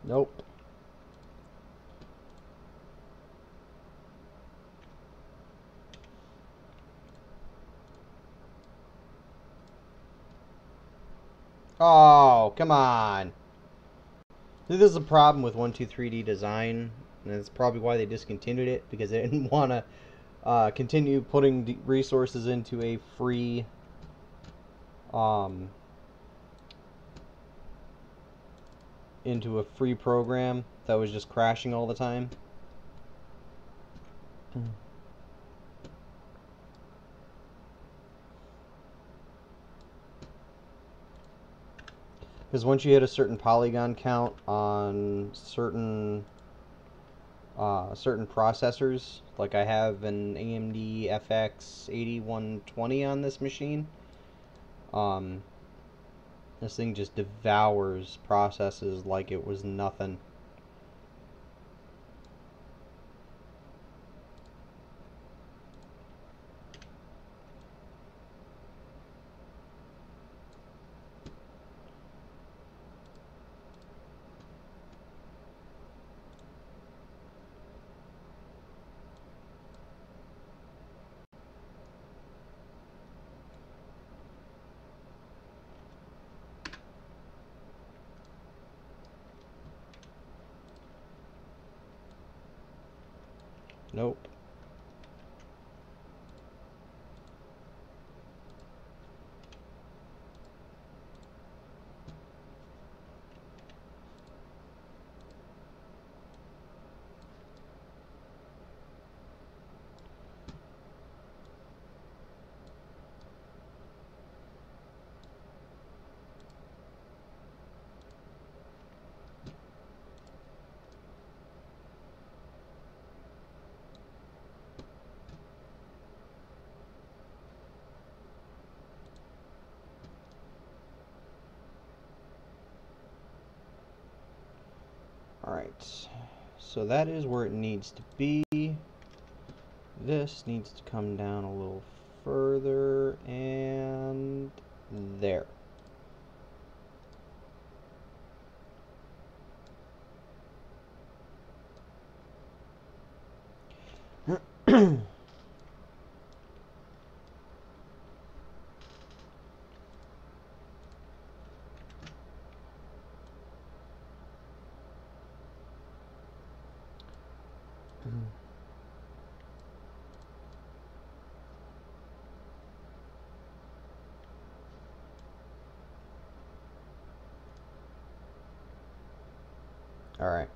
Nope. Oh, come on. This is a problem with 123D design, and that's probably why they discontinued it, because they didn't want to continue putting resources into a free um, program that was just crashing all the time. Because once you hit a certain polygon count on certain processors, like I have an AMD FX 8120 on this machine, this thing just devours processes like it was nothing. Nope. Alright, so that is where it needs to be. This needs to come down a little further, and there. Alright.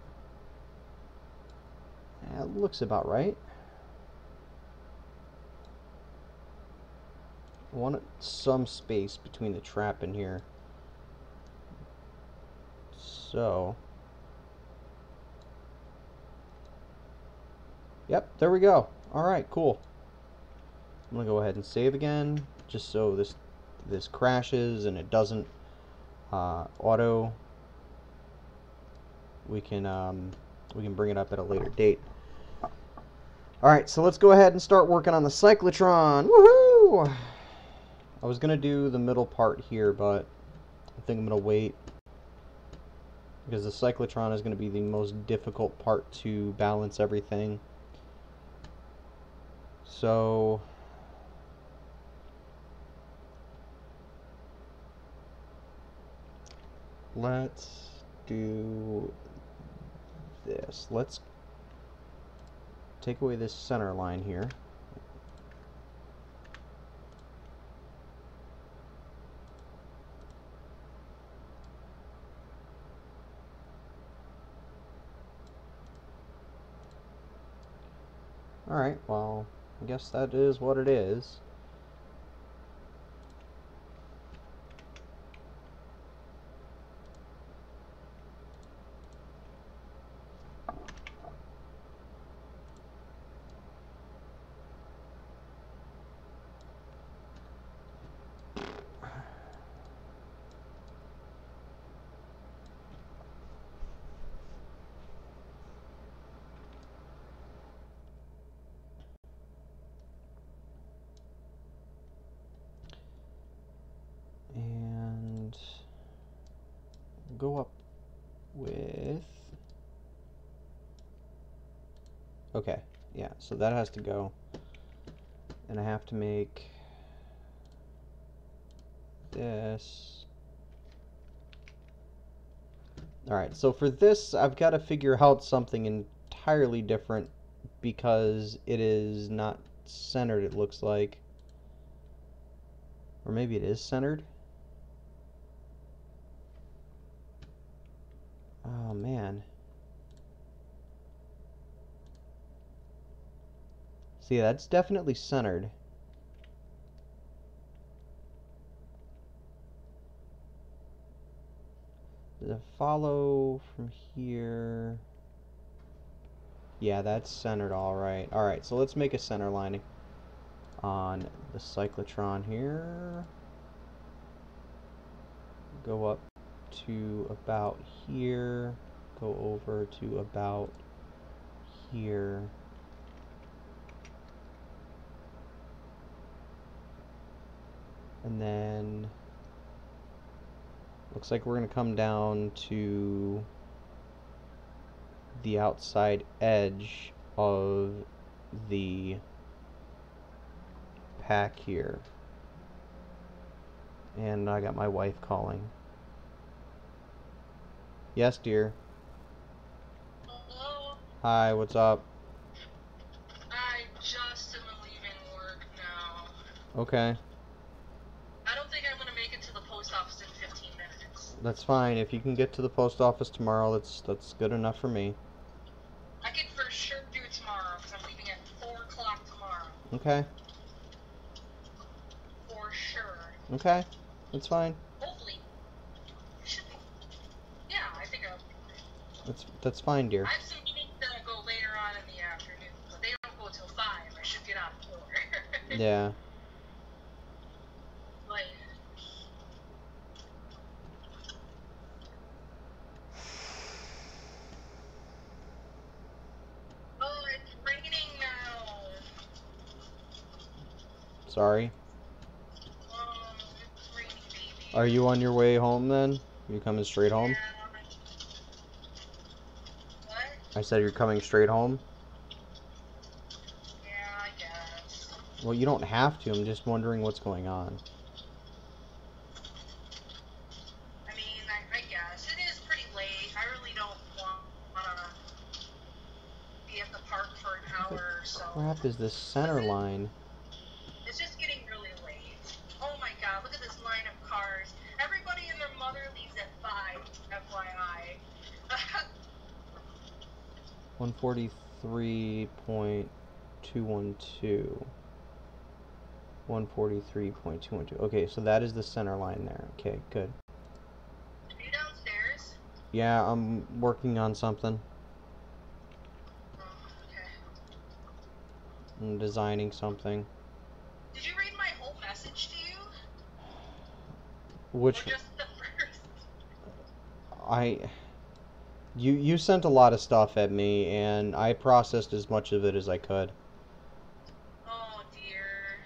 That looks about right. I want some space between the trap and here. So... Yep, there we go. Alright, cool. I'm gonna go ahead and save again. just so this crashes and it doesn't auto. We can bring it up at a later date. All right, so let's go ahead and start working on the cyclotron. Woohoo! I was gonna do the middle part here, but I think I'm gonna wait because the cyclotron is gonna be the most difficult part to balance everything. So let's do this. Let's take away this center line here. Alright, well, I guess that is what it is. And go up with... Okay, yeah, so that has to go. And I have to make this. Alright, so for this, I've got to figure out something entirely different because it is not centered, it looks like. Or maybe it is centered. Oh, man. See, that's definitely centered. The follow from here. Yeah, that's centered all right. All right, so let's make a center line on the cyclotron here. Go up to about here. Go over to about here. And then looks like we're going to come down to the outside edge of the pack here. And I got my wife calling. Yes, dear. Hello? Hi, what's up? I just am leaving work now. Okay, I don't think I'm gonna make it to the post office in 15 minutes. that's fine. If you can get to the post office tomorrow, that's good enough for me. I can for sure do it tomorrow because I'm leaving at 4 o'clock tomorrow. Okay, For sure. okay, that's fine. Hopefully. Should be. Yeah, I think I'll be fine. That's fine, dear. I have some meetings that go later on in the afternoon, but they don't go till 5. I should get out at 4. Yeah. Like, oh, it's raining now. Sorry. It's raining, baby. Are you on your way home then? Are you coming straight home? Yeah. What? I said you're coming straight home? Yeah, I guess. Well, you don't have to. I'm just wondering what's going on. I mean, I guess. It is pretty late. I really don't want to be at the park for an hour or so. Crap is this center line? It's just getting really late. Oh my god, look at this line of cars. Everybody and their mother leaves at 5, FYI. 143.212. 143.212. Okay, so that is the center line there. Okay, good. Are you downstairs? Yeah, I'm working on something. Oh, okay. I'm designing something. Did you read my whole message to you? Or Which just the first? I you sent a lot of stuff at me, and I processed as much of it as I could. Oh dear.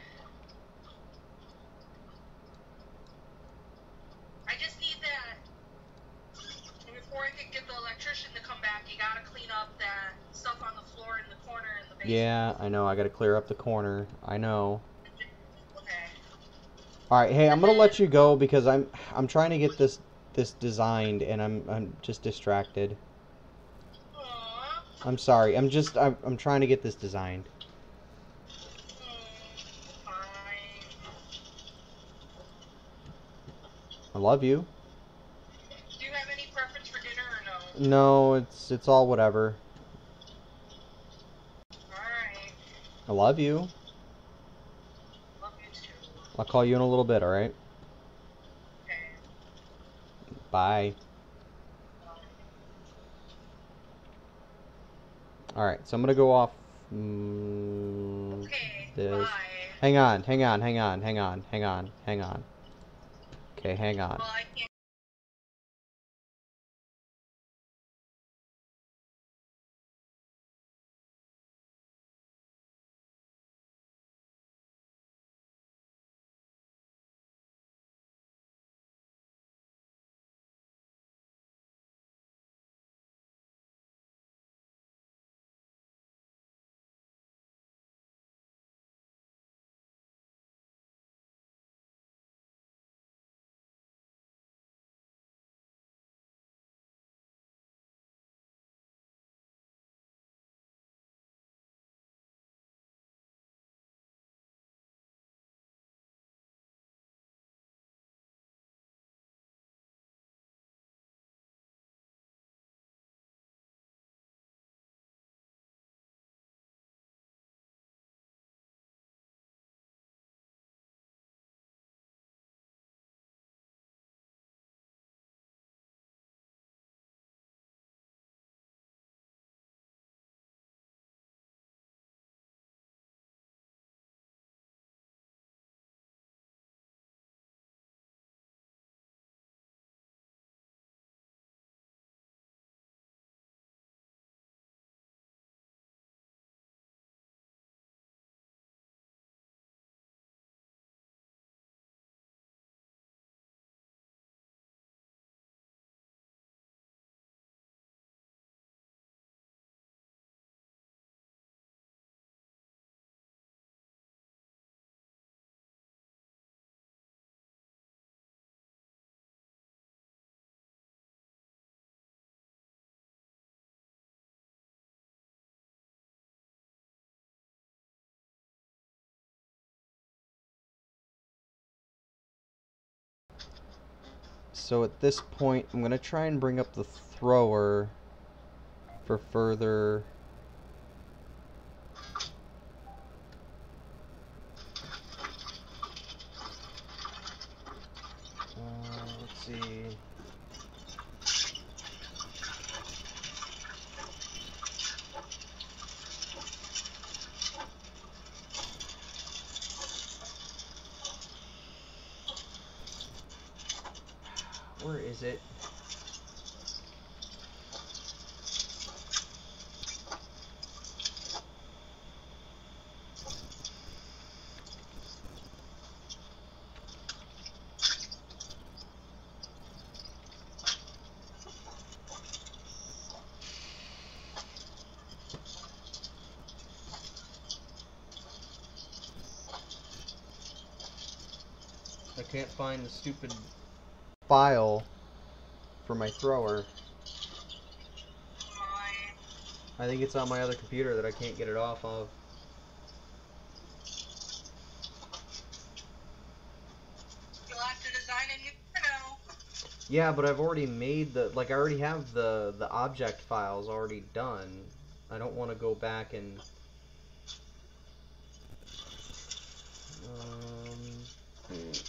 I just need that. And before I could get the electrician to come back, you gotta clean up that stuff on the floor in the corner in the basement. Yeah, I know. I gotta clear up the corner. I know. Okay. All right, hey, I'm And gonna then, let you go because I'm trying to get this designed, and I'm just distracted. aw, I'm sorry. I'm trying to get this designed. fine. I love you. Do you have any preference for dinner or no? No, it's all whatever. Alright. I love you. Love you too. I'll call you in a little bit, all right? Okay. Bye. Bye. All right, so I'm gonna go off Okay, this. bye. Hang on, hang on, hang on, hang on, hang on, hang on. Okay, hang on. Well, I can't. So at this point, I'm gonna try and bring up the thrower for further. Let's see. Where is it? I can't find the stupid file for my thrower. My. I think it's on my other computer that I can't get it off of. You'll have to design a new photo. Yeah, but I've already made I already have the object files already done. I don't want to go back and is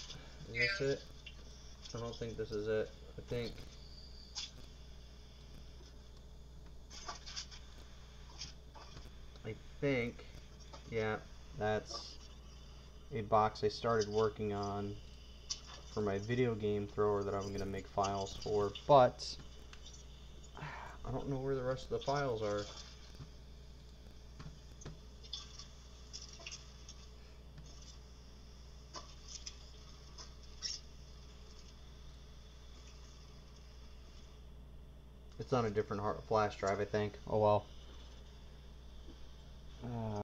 this Yeah. it? I don't think this is it. I think yeah, that's a box I started working on for my video game thrower that I'm going to make files for, but I don't know where the rest of the files are. It's on a different flash drive, I think. Oh well. Oh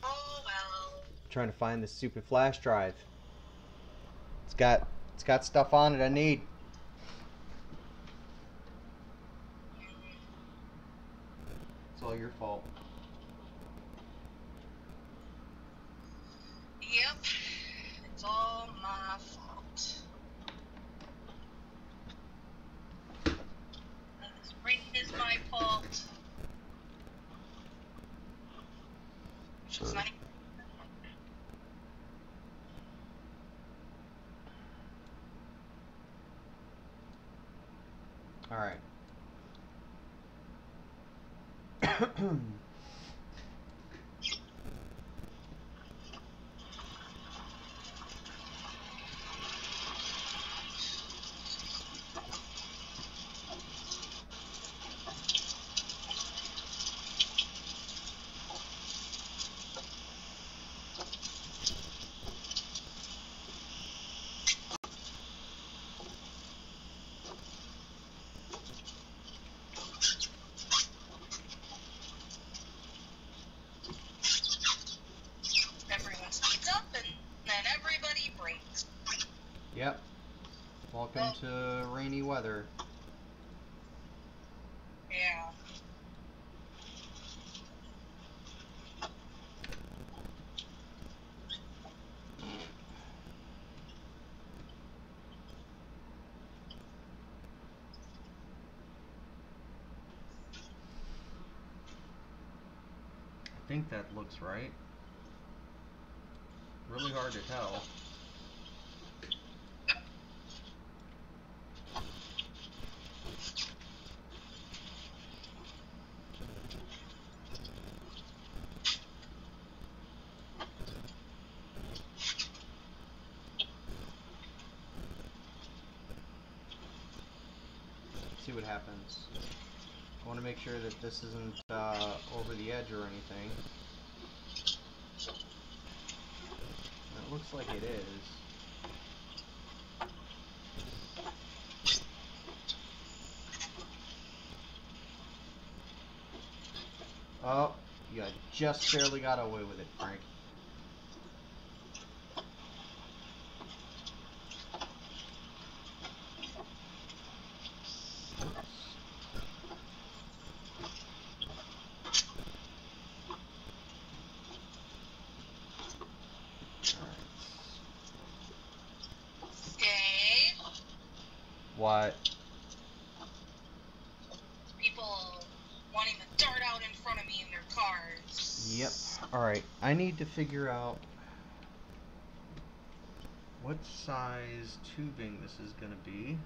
well. Trying to find this stupid flash drive. It's got stuff on it I need. It's all your fault. Yep. It's all my fault. This ring is my fault. Which is not. All right. Everyone speeds up and then everybody breaks. Yep. Welcome to rainy weather. Yeah. I think that looks right. Really hard to tell. See what happens. I want to make sure that this isn't over the edge or anything. It looks like it is. Oh, you just barely got away with it, Frank. Okay. What? People wanting to dart out in front of me in their cars. Yep. Alright, I need to figure out what size tubing this is going to be.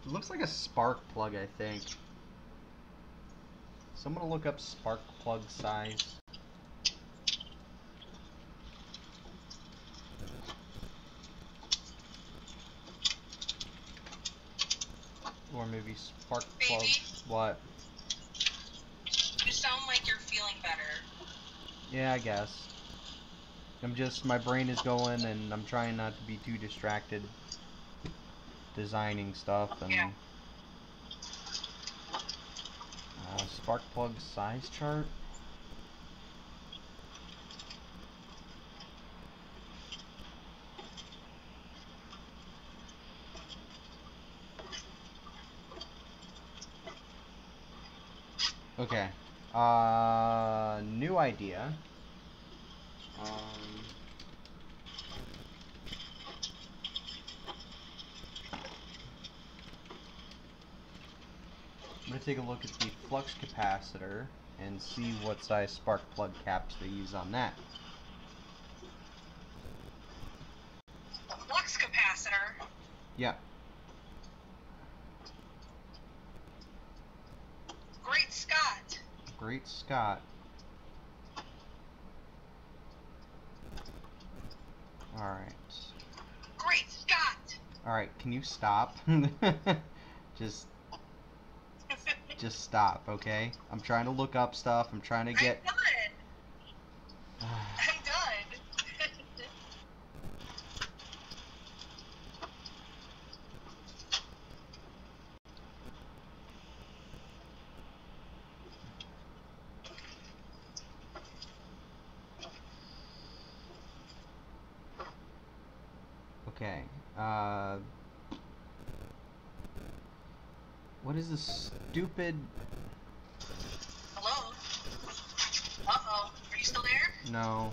It looks like a spark plug, I think. So I'm going to look up spark plug size. Or maybe spark plug. Baby? What? You sound like you're feeling better. Yeah, I guess. My brain is going and I'm trying not to be too distracted designing stuff and Yeah. spark plug size chart. Okay. New idea. I'm going to take a look at the flux capacitor and see what size spark plug caps they use on that. The flux capacitor. Yeah. Great Scott. Great Scott. Alright. Great Scott! Alright, can you stop? just just stop, okay? I'm trying to look up stuff. I'm trying to get... I'm done! I'm done! Okay, what is this stupid... Hello? Uh-oh. Are you still there? No.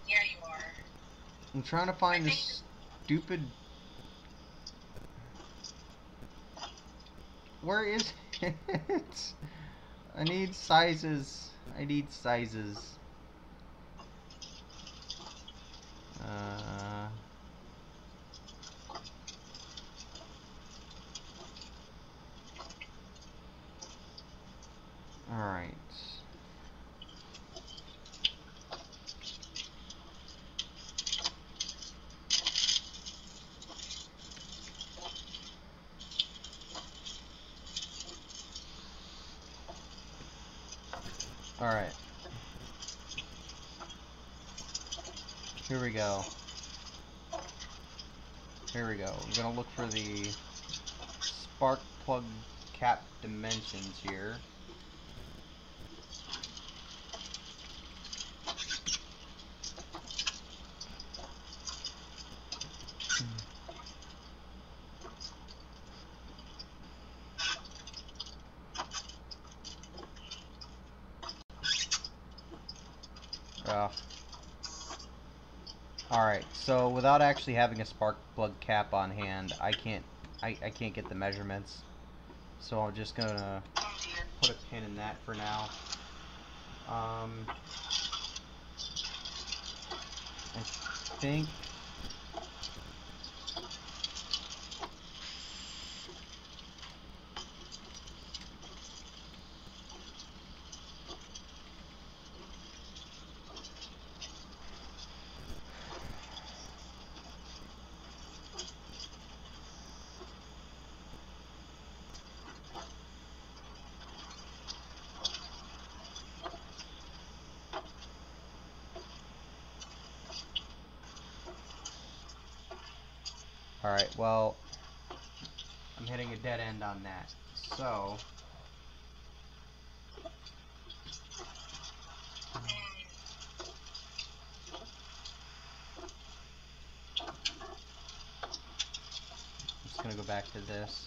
Yeah, you are. I'm trying to find this stupid... Where is it? I need sizes. I need sizes. Alright. Alright. Here we go. Here we go. We're gonna look for the spark plug cap dimensions here. Alright, so without actually having a spark plug cap on hand, I can't get the measurements. So I'm just gonna put a pin in that for now. I think alright, well, I'm hitting a dead end on that. So, I'm just gonna go back to this.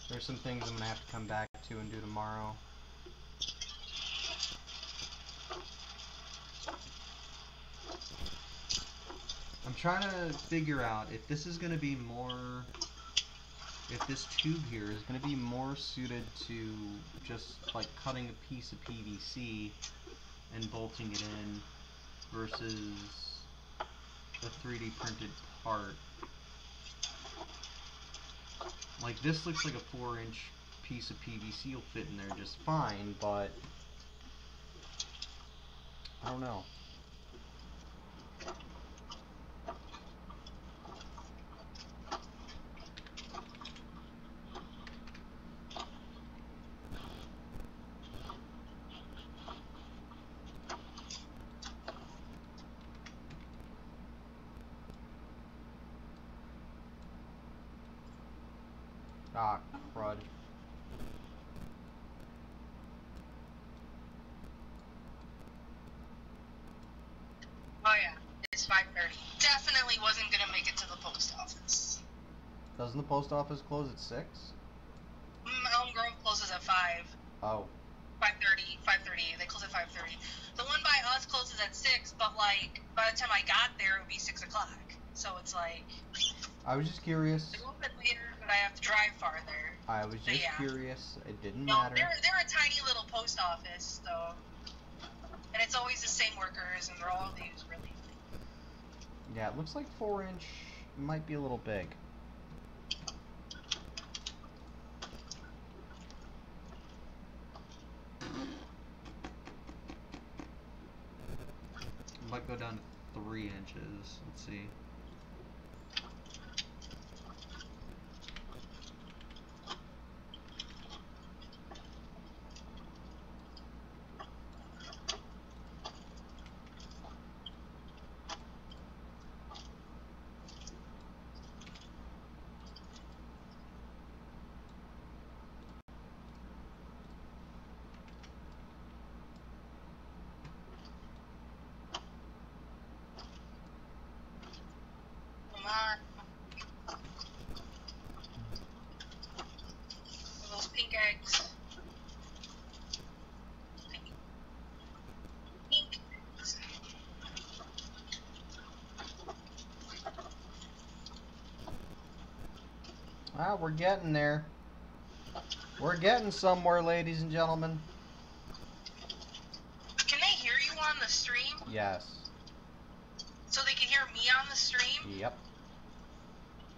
There's some things I'm gonna have to come back to and do tomorrow. I'm trying to figure out if this is gonna be more... if this tube here is going to be more suited to just like cutting a piece of PVC and bolting it in versus a 3D printed part. Like this looks like a 4-inch piece of PVC will fit in there just fine, but I don't know. Ah, crud. Oh yeah, it's 5:30. Definitely wasn't gonna make it to the post office. Doesn't the post office close at 6? Elm Grove closes at 5. Oh. 5:30. 5:30. They close at 5:30. The one by us closes at 6, but like by the time I got there, it would be 6 o'clock. So it's like... I was just curious. A little bit later, but I have to drive farther. I was just curious. It didn't matter. They're a tiny little post office, though. And it's always the same workers, and they're all used really. Yeah, it looks like 4-inch might be a little big. if I go down to 3 inches? Let's see. Come on. Those pink eggs. Pink eggs. Well, we're getting there. We're getting somewhere, ladies and gentlemen. Can they hear you on the stream? Yes. So they can hear me on the stream? Yep.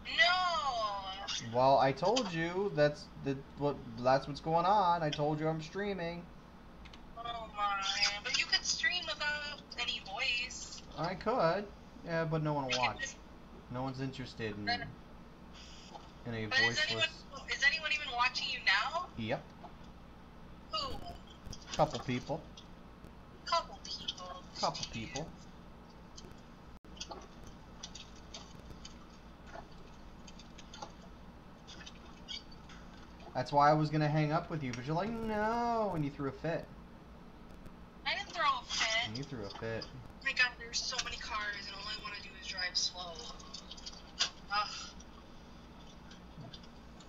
No! Well, I told you that's what's going on. I told you I'm streaming. Oh my, but you could stream without any voice. I could. Yeah, but no one will watch. No one's interested in a But voiceless. is anyone even watching you now? Yep. Who? Couple people. Couple people. Couple people. That's why I was gonna hang up with you, but you're like, no, and you threw a fit. I didn't throw a fit. And you threw a fit. Oh my god, there's so many cars, and all I want to do is drive slow. Ugh.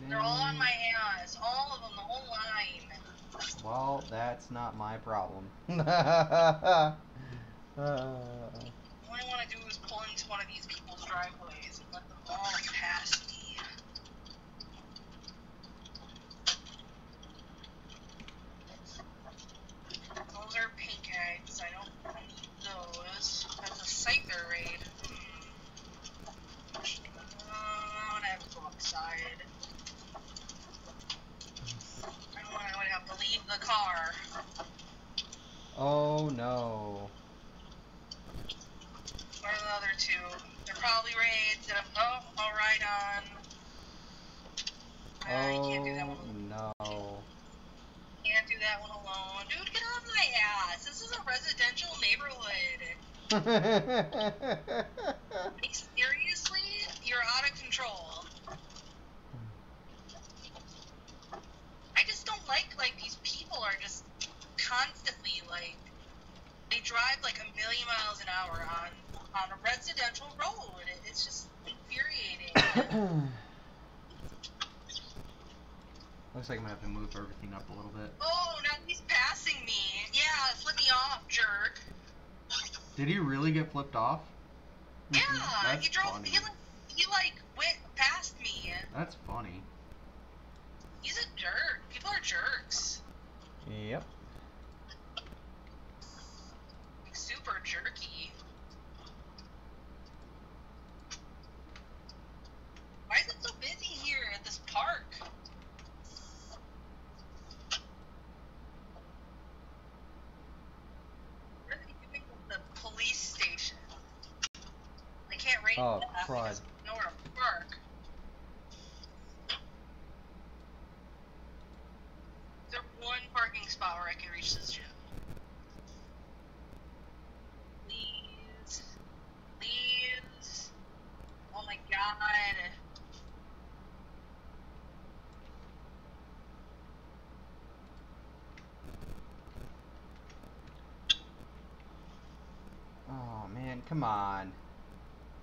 They're all on my ass. All of them, the whole line. Well, that's not my problem. All I want to do is pull into one of these people's driveways and let them all pass me. Those are pink eggs. I don't need those. That's a Scyther raid. I'm gonna have to go outside. I would have to leave the car. Oh no. Where are the other two? They're probably raids. And I'll ride on. I can't do that one alone. No. Can't do that one alone. Dude, get off my ass. This is a residential neighborhood. Like, seriously? You're out of control. I just don't like these people are just constantly, they drive like 1,000,000 miles an hour on a residential road. It's just infuriating. Looks like I'm gonna have to move everything up a little bit. Oh, now he's passing me. Yeah, flip me off, jerk. Did he really get flipped off? Yeah, That's he drove. funny. He went past me. That's funny. He's a jerk. People are jerks. Yep. Super jerky. Why is it so busy here at this park? What are they doing with the police station? They can't raid Oh, that crud. because there's nowhere to park. There's one parking spot where I can reach this gym. Please. Please. Oh my god. Oh man, come on.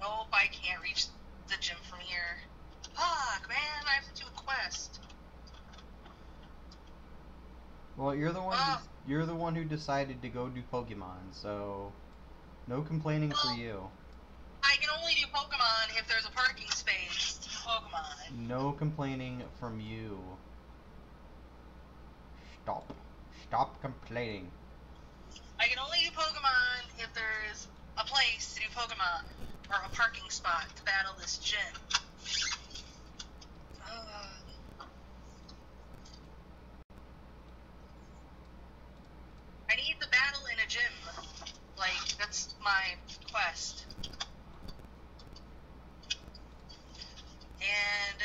Nope, I can't reach the gym from here. Fuck, man, I have to do a quest. Well, you're the one. Oh. You're the one who decided to go do Pokemon, so no complaining for you. I can only do Pokemon if there's a parking space to do Pokemon. No complaining from you. Stop. Stop complaining. I can only do Pokemon if there's a place to do Pokemon, or a parking spot to battle this gym. I need the battle in a gym. Like, that's my quest. And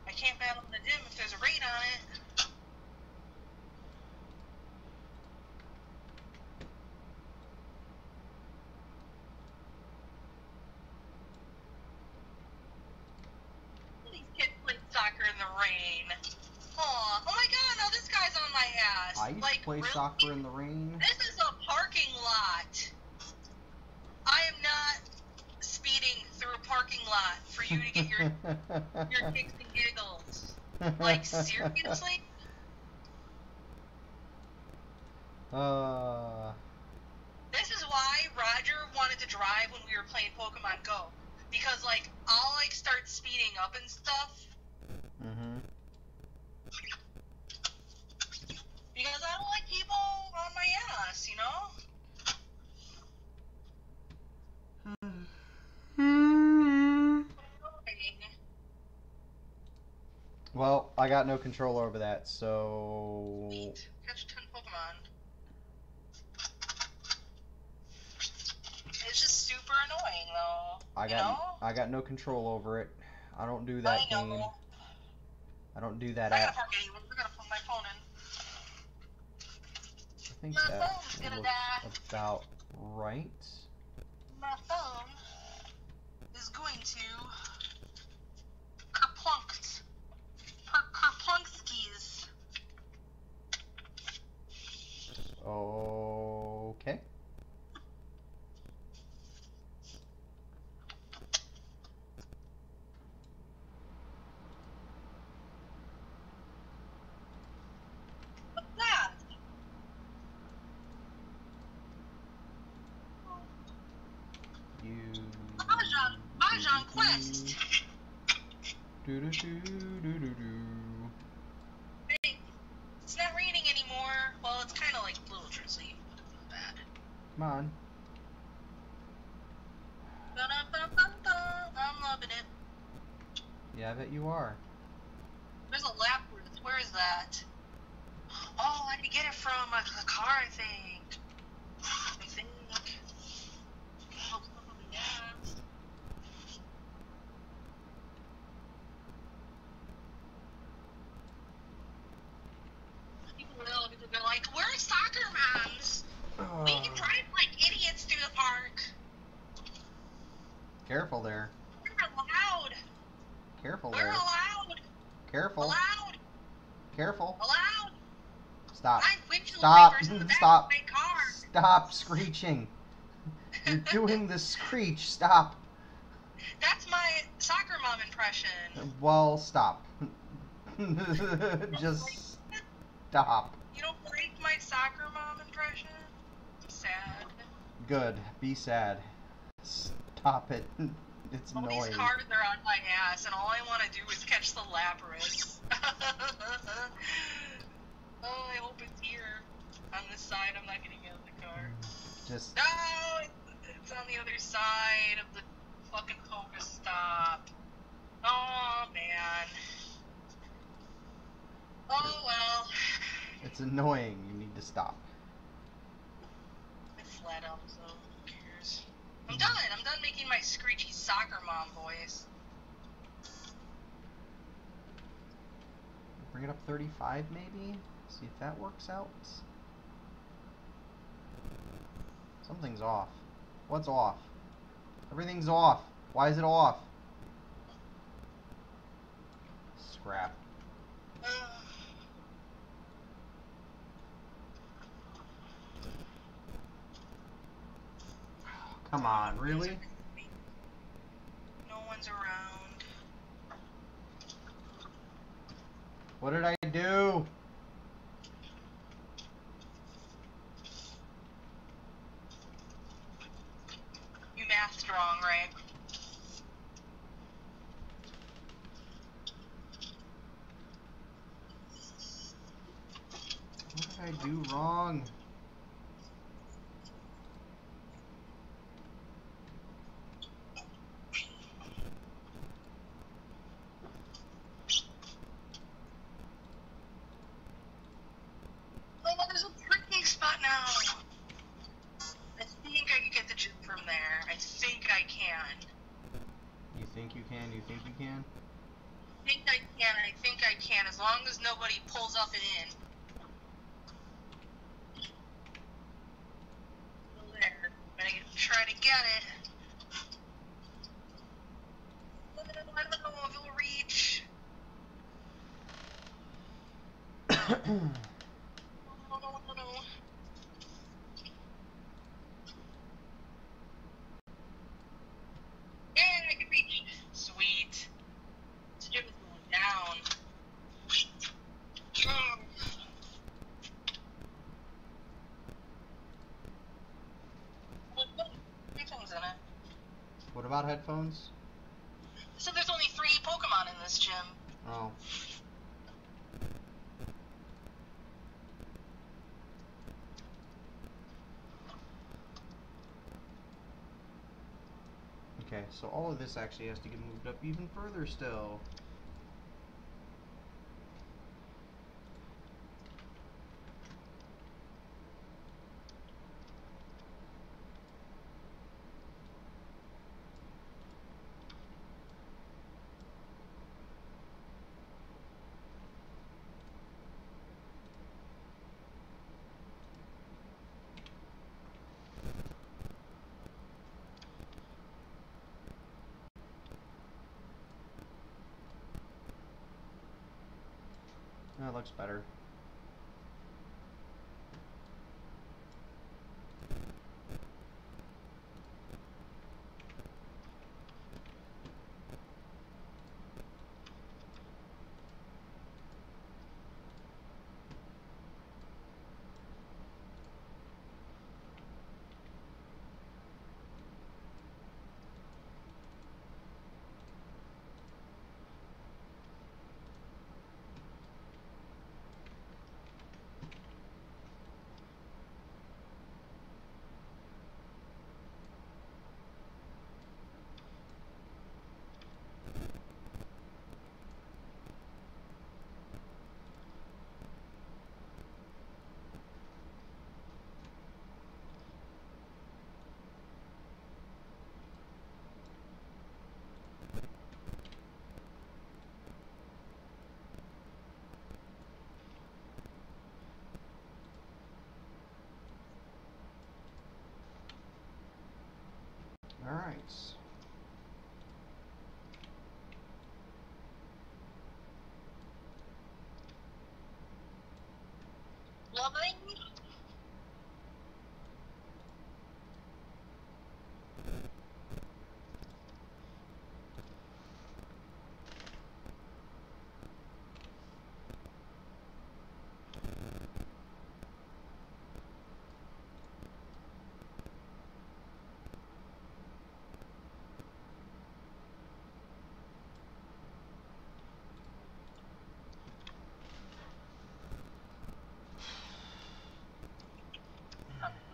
I can't battle in the gym if there's a raid on it. These kids play soccer in the rain. Aw, oh my god, now this guy's on my ass. I used like, to play really? soccer in the rain. This is a parking lot. I am not speeding through a parking lot for you to get your kicks and giggles. Like, seriously? This is why Roger wanted to drive when we were playing Pokemon Go. Because, like, I'll, like, start speeding up and stuff. Mm-hmm. Because I don't like people on my ass, you know? Well, I got no control over that, so... Neat. Catch 10 Pokemon. It's just super annoying, though. I got no control over it. I don't do that game. I don't do that I app. gotta park anyway. We're gonna put my phone in. I think My that phone's gonna looks die. about right. My phone is going to kerplunks. Kerplunskies. Okay. What's that? Mahjong Quest. Hey, it's not raining anymore. Well, it's kind of like a little drizzly. Bad. Come on. I'm loving it. Yeah, I bet you are. There's a Lapworth. Where is that? Oh, I can get it from a car, I think. Oh, yeah. People will, because they're like, we're soccer moms. We can drive like idiots through the park. Careful there. We're allowed. Careful We're there. allowed. Careful. Allowed. Careful. Allowed. Stop. My windshield Stop. wipers in the back Stop. of my car. Stop screeching. You're doing the screech. Stop. That's my soccer mom impression. Well, stop. Just stop. You don't like my soccer mom impression? Sad. Good. Be sad. Stop it. It's All annoying. these cars are on my ass, and all I want to do is catch the Lapras. Oh, I hope it's here. On this side, I'm not getting out of the car. Just... No! It's on the other side of the fucking Pokestop. Oh, man. Oh, well. It's annoying. You need to stop. I flat out, so who cares? I'm done. I'm done making my screechy soccer mom voice. Bring it up 35 maybe? See if that works out. Something's off. What's off? Everything's off. Why is it off? Scrap. Come on, really? No one's around. What did I do? You mathed wrong, right? What did I do wrong? Oh, there's a parking spot now. I think I could get the think you can? You think you can? I think I can. I think I can, as long as nobody pulls up and in. Still there. I'm gonna try to get it. I don't know if it'll reach. No. Yeah, I can reach. Sweet. This gym is going down. Headphones in it. What about headphones? So there's only 3 Pokemon in this gym. Oh. Okay, so all of this actually has to get moved up even further still. That looks better. Alright. Loving.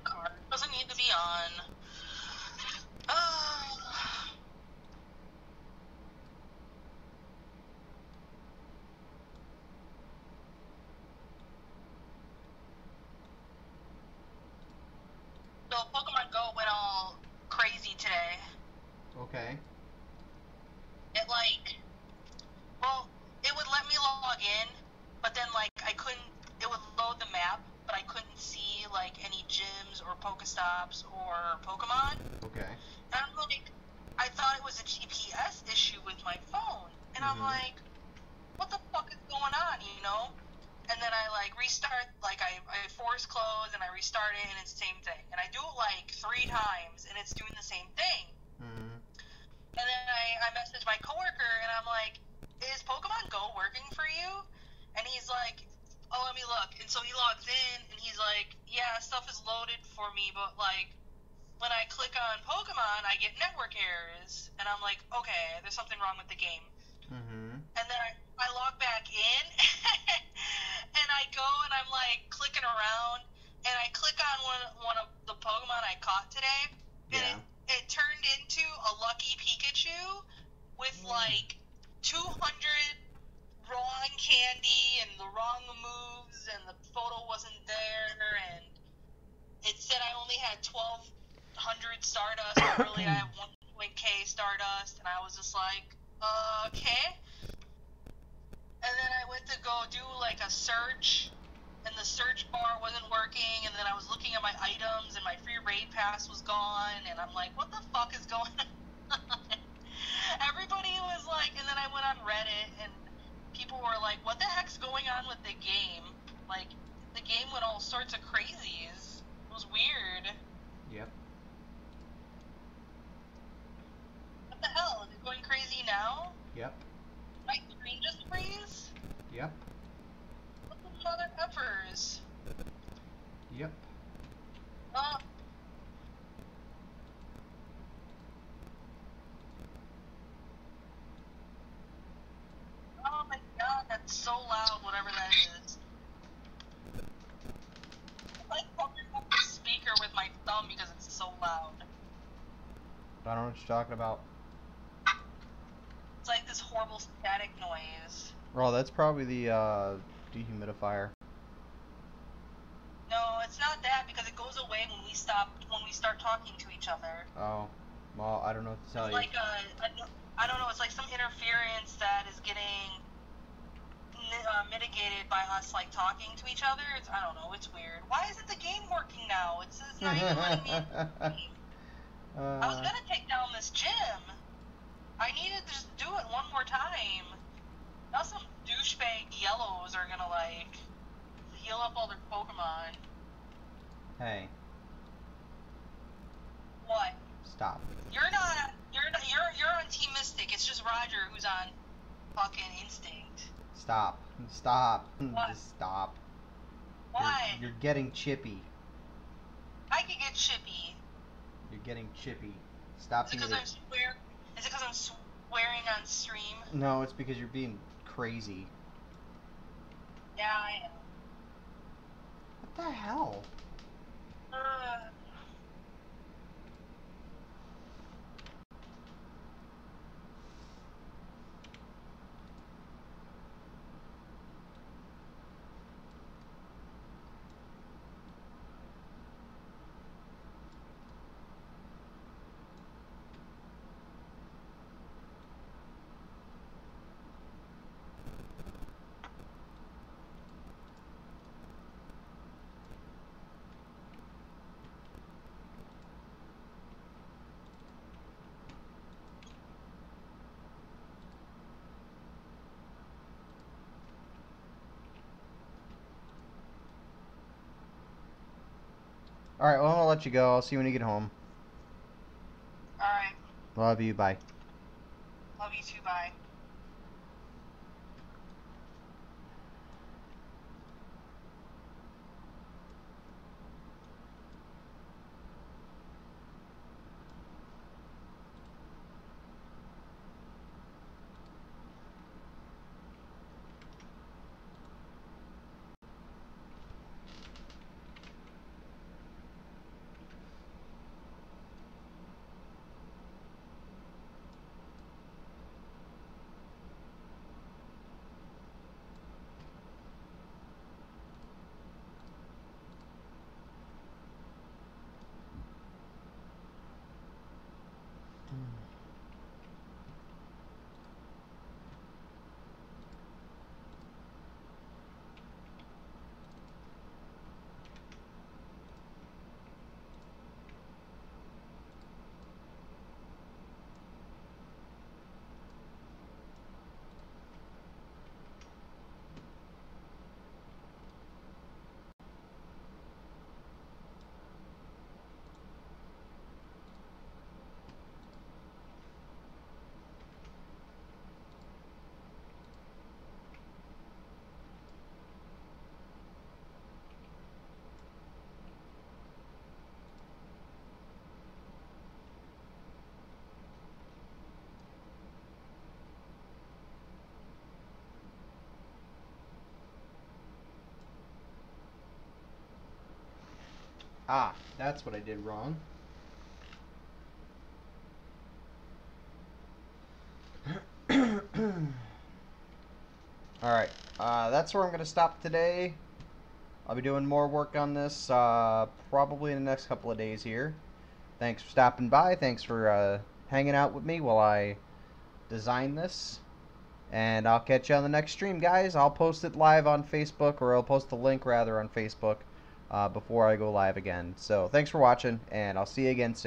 Card doesn't need to be on. So Pokemon Go went all crazy today. Okay. It it would let me log in, but then I couldn't. It would load the map, but I couldn't see any gyms or Pokestops or Pokemon. Okay. And I'm like, I thought it was a GPS issue with my phone, and I'm like, what the fuck is going on, you know? And then I restart, I force close and I restart it and it's the same thing. And I do it 3 times and it's doing the same thing. And then I message my coworker and I'm like, is Pokemon Go working for you? And he's like, oh, let me look. And so he logs in and he's like, yeah, stuff is loaded for me, but when I click on Pokemon, I get network errors. And I'm like, okay, there's something wrong with the game. And then I log back in, and I go and I'm clicking around, and I click on one of the Pokemon I caught today, and it turned into a Lucky Pikachu with 200 wrong candy and the wrong moves, and the photo wasn't there, and it said I only had 1,200 Stardust, but really I have went K Stardust, and I was just like, okay. And then I went to go do like a search, and the search bar wasn't working, and then I was looking at my items, and my free raid pass was gone, and I'm like, what the fuck is going on? Everybody was like, and then I went on Reddit, and people were like, what the heck's going on with the game? Like, the game went all sorts of crazies. It was weird. Yep. What the hell? Is it going crazy now? Yep. My screen just freeze? Yep. What the mother effers? Yep. Oh my god, that's so loud, whatever that is. I like covering up the speaker with my thumb because it's so loud. I don't know what you're talking about. It's like this horrible static noise. Oh, that's probably the dehumidifier. No, it's not that because it goes away when we start talking to each other. Oh, well, I don't know what to tell It's you. like I don't know, it's like some interference that is getting mitigated by us like talking to each other. I don't know, it's weird. Why isn't the game working now? It's not even letting me leave. I was gonna take down this gym. I needed to just do it one more time. Now some douchebag yellows are gonna like heal up all their Pokemon. Hey, What? stop. You're on Team Mystic. It's just Roger who's on fucking Instinct. Stop. Stop. What? Just stop. Why? You're getting chippy. I could get chippy. You're getting chippy. Stop Is it being because I'm swearing on stream? No, it's because you're being crazy. Yeah, I am. What the hell? Uh, Alright, well, I'll let you go. I'll see you when you get home. Alright. Love you. Bye. Love you too. Bye. Ah, that's what I did wrong. Alright, that's where I'm going to stop today. I'll be doing more work on this probably in the next couple of days here. Thanks for stopping by. Thanks for hanging out with me while I design this. And I'll catch you on the next stream, guys. I'll post it live on Facebook, or I'll post the link rather on Facebook before I go live again. So thanks for watching, and I'll see you again soon.